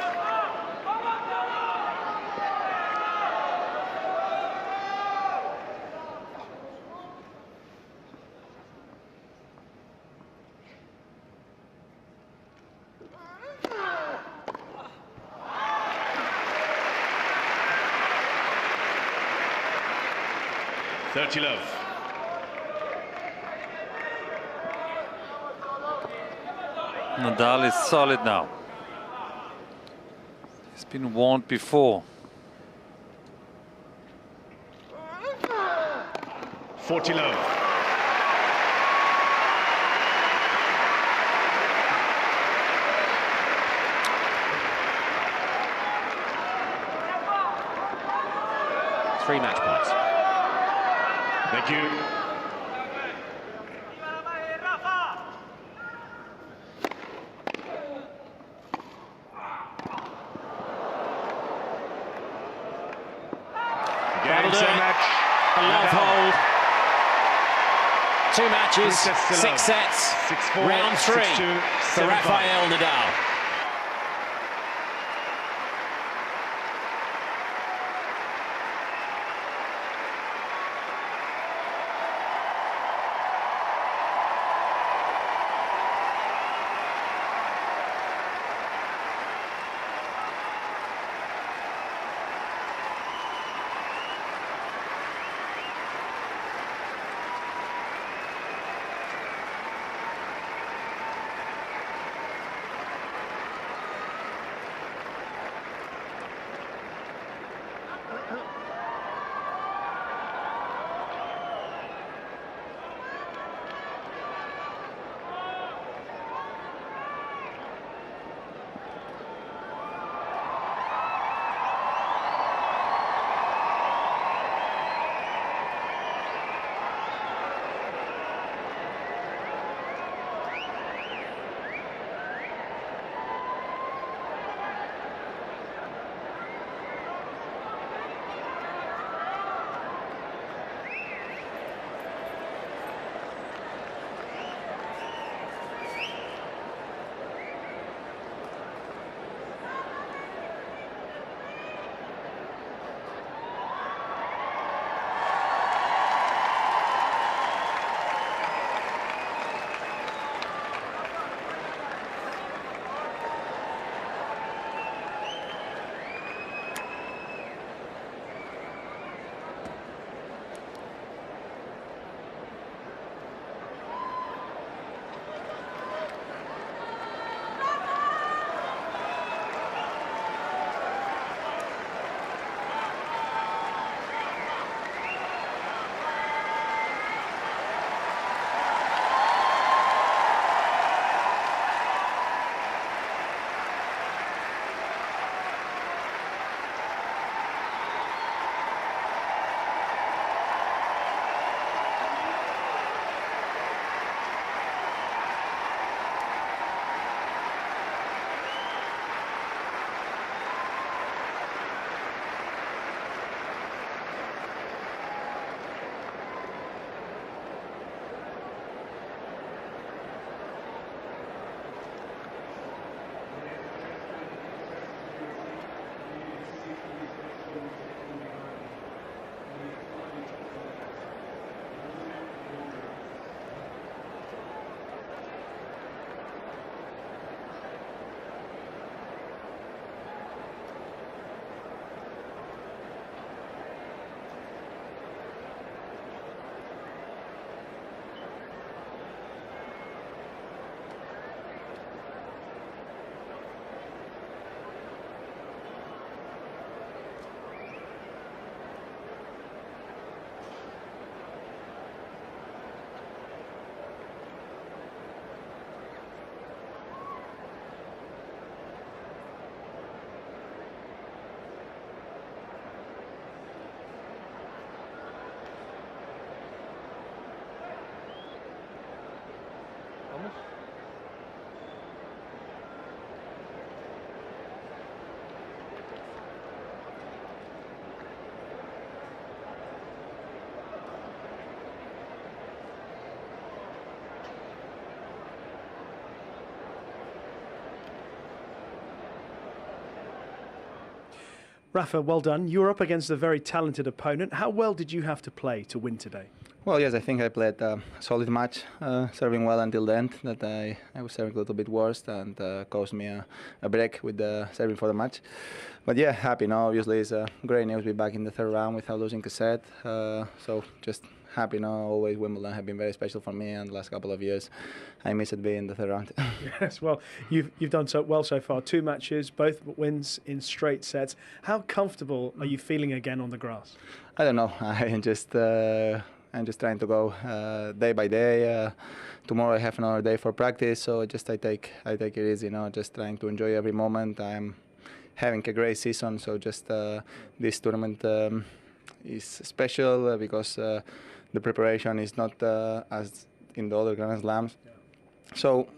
Love. Nadal is solid now. He's been warned before. 40 love. Three match points. Thank you. That'll do it. Match. A love Nadal. hold. 2 matches, 6 sets. 6-4, Round 3 6-2, for 7-5. Rafael Nadal. Rafa, well done. You were up against a very talented opponent. How well did you have to play to win today? Well, yes, I think I played a solid match, serving well until the end. That I was serving a little bit worse and caused me a break with the serving for the match. But yeah, happy now. Obviously, it's great news to be back in the third round without losing a set. So just happy now. Always Wimbledon have been very special for me, and the last couple of years I miss it being in the third round. Yes, well, you've done so well so far. 2 matches, both wins in straight sets. How comfortable are you feeling again on the grass? I don't know. I just I'm just trying to go day by day. Tomorrow I have another day for practice, so I take it easy, just trying to enjoy every moment. I'm having a great season, so just this tournament is special because the preparation is not as in the other Grand Slams. So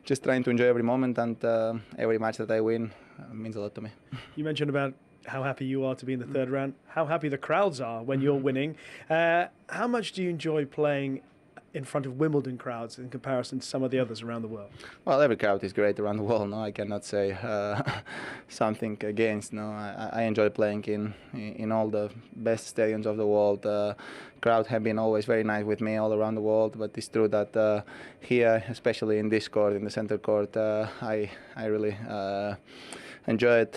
just trying to enjoy every moment, and every match that I win means a lot to me. You mentioned about how happy you are to be in the third round, how happy the crowds are when you're winning. How much do you enjoy playing in front of Wimbledon crowds in comparison to some of the others around the world? Well, every crowd is great around the world. I cannot say something against. I enjoy playing in all the best stadiums of the world. Crowd have been always very nice with me all around the world, but it's true that here, especially in this court, in the center court, I really enjoyed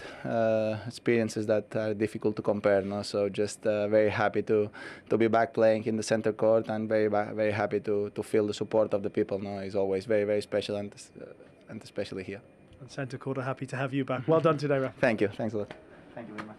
experiences that are difficult to compare. So just very happy to be back playing in the center court, and very happy to feel the support of the people. It's always very special, and especially here. And center court are happy to have you back. Well done today, Rafa. Thank you. Thanks a lot. Thank you very much.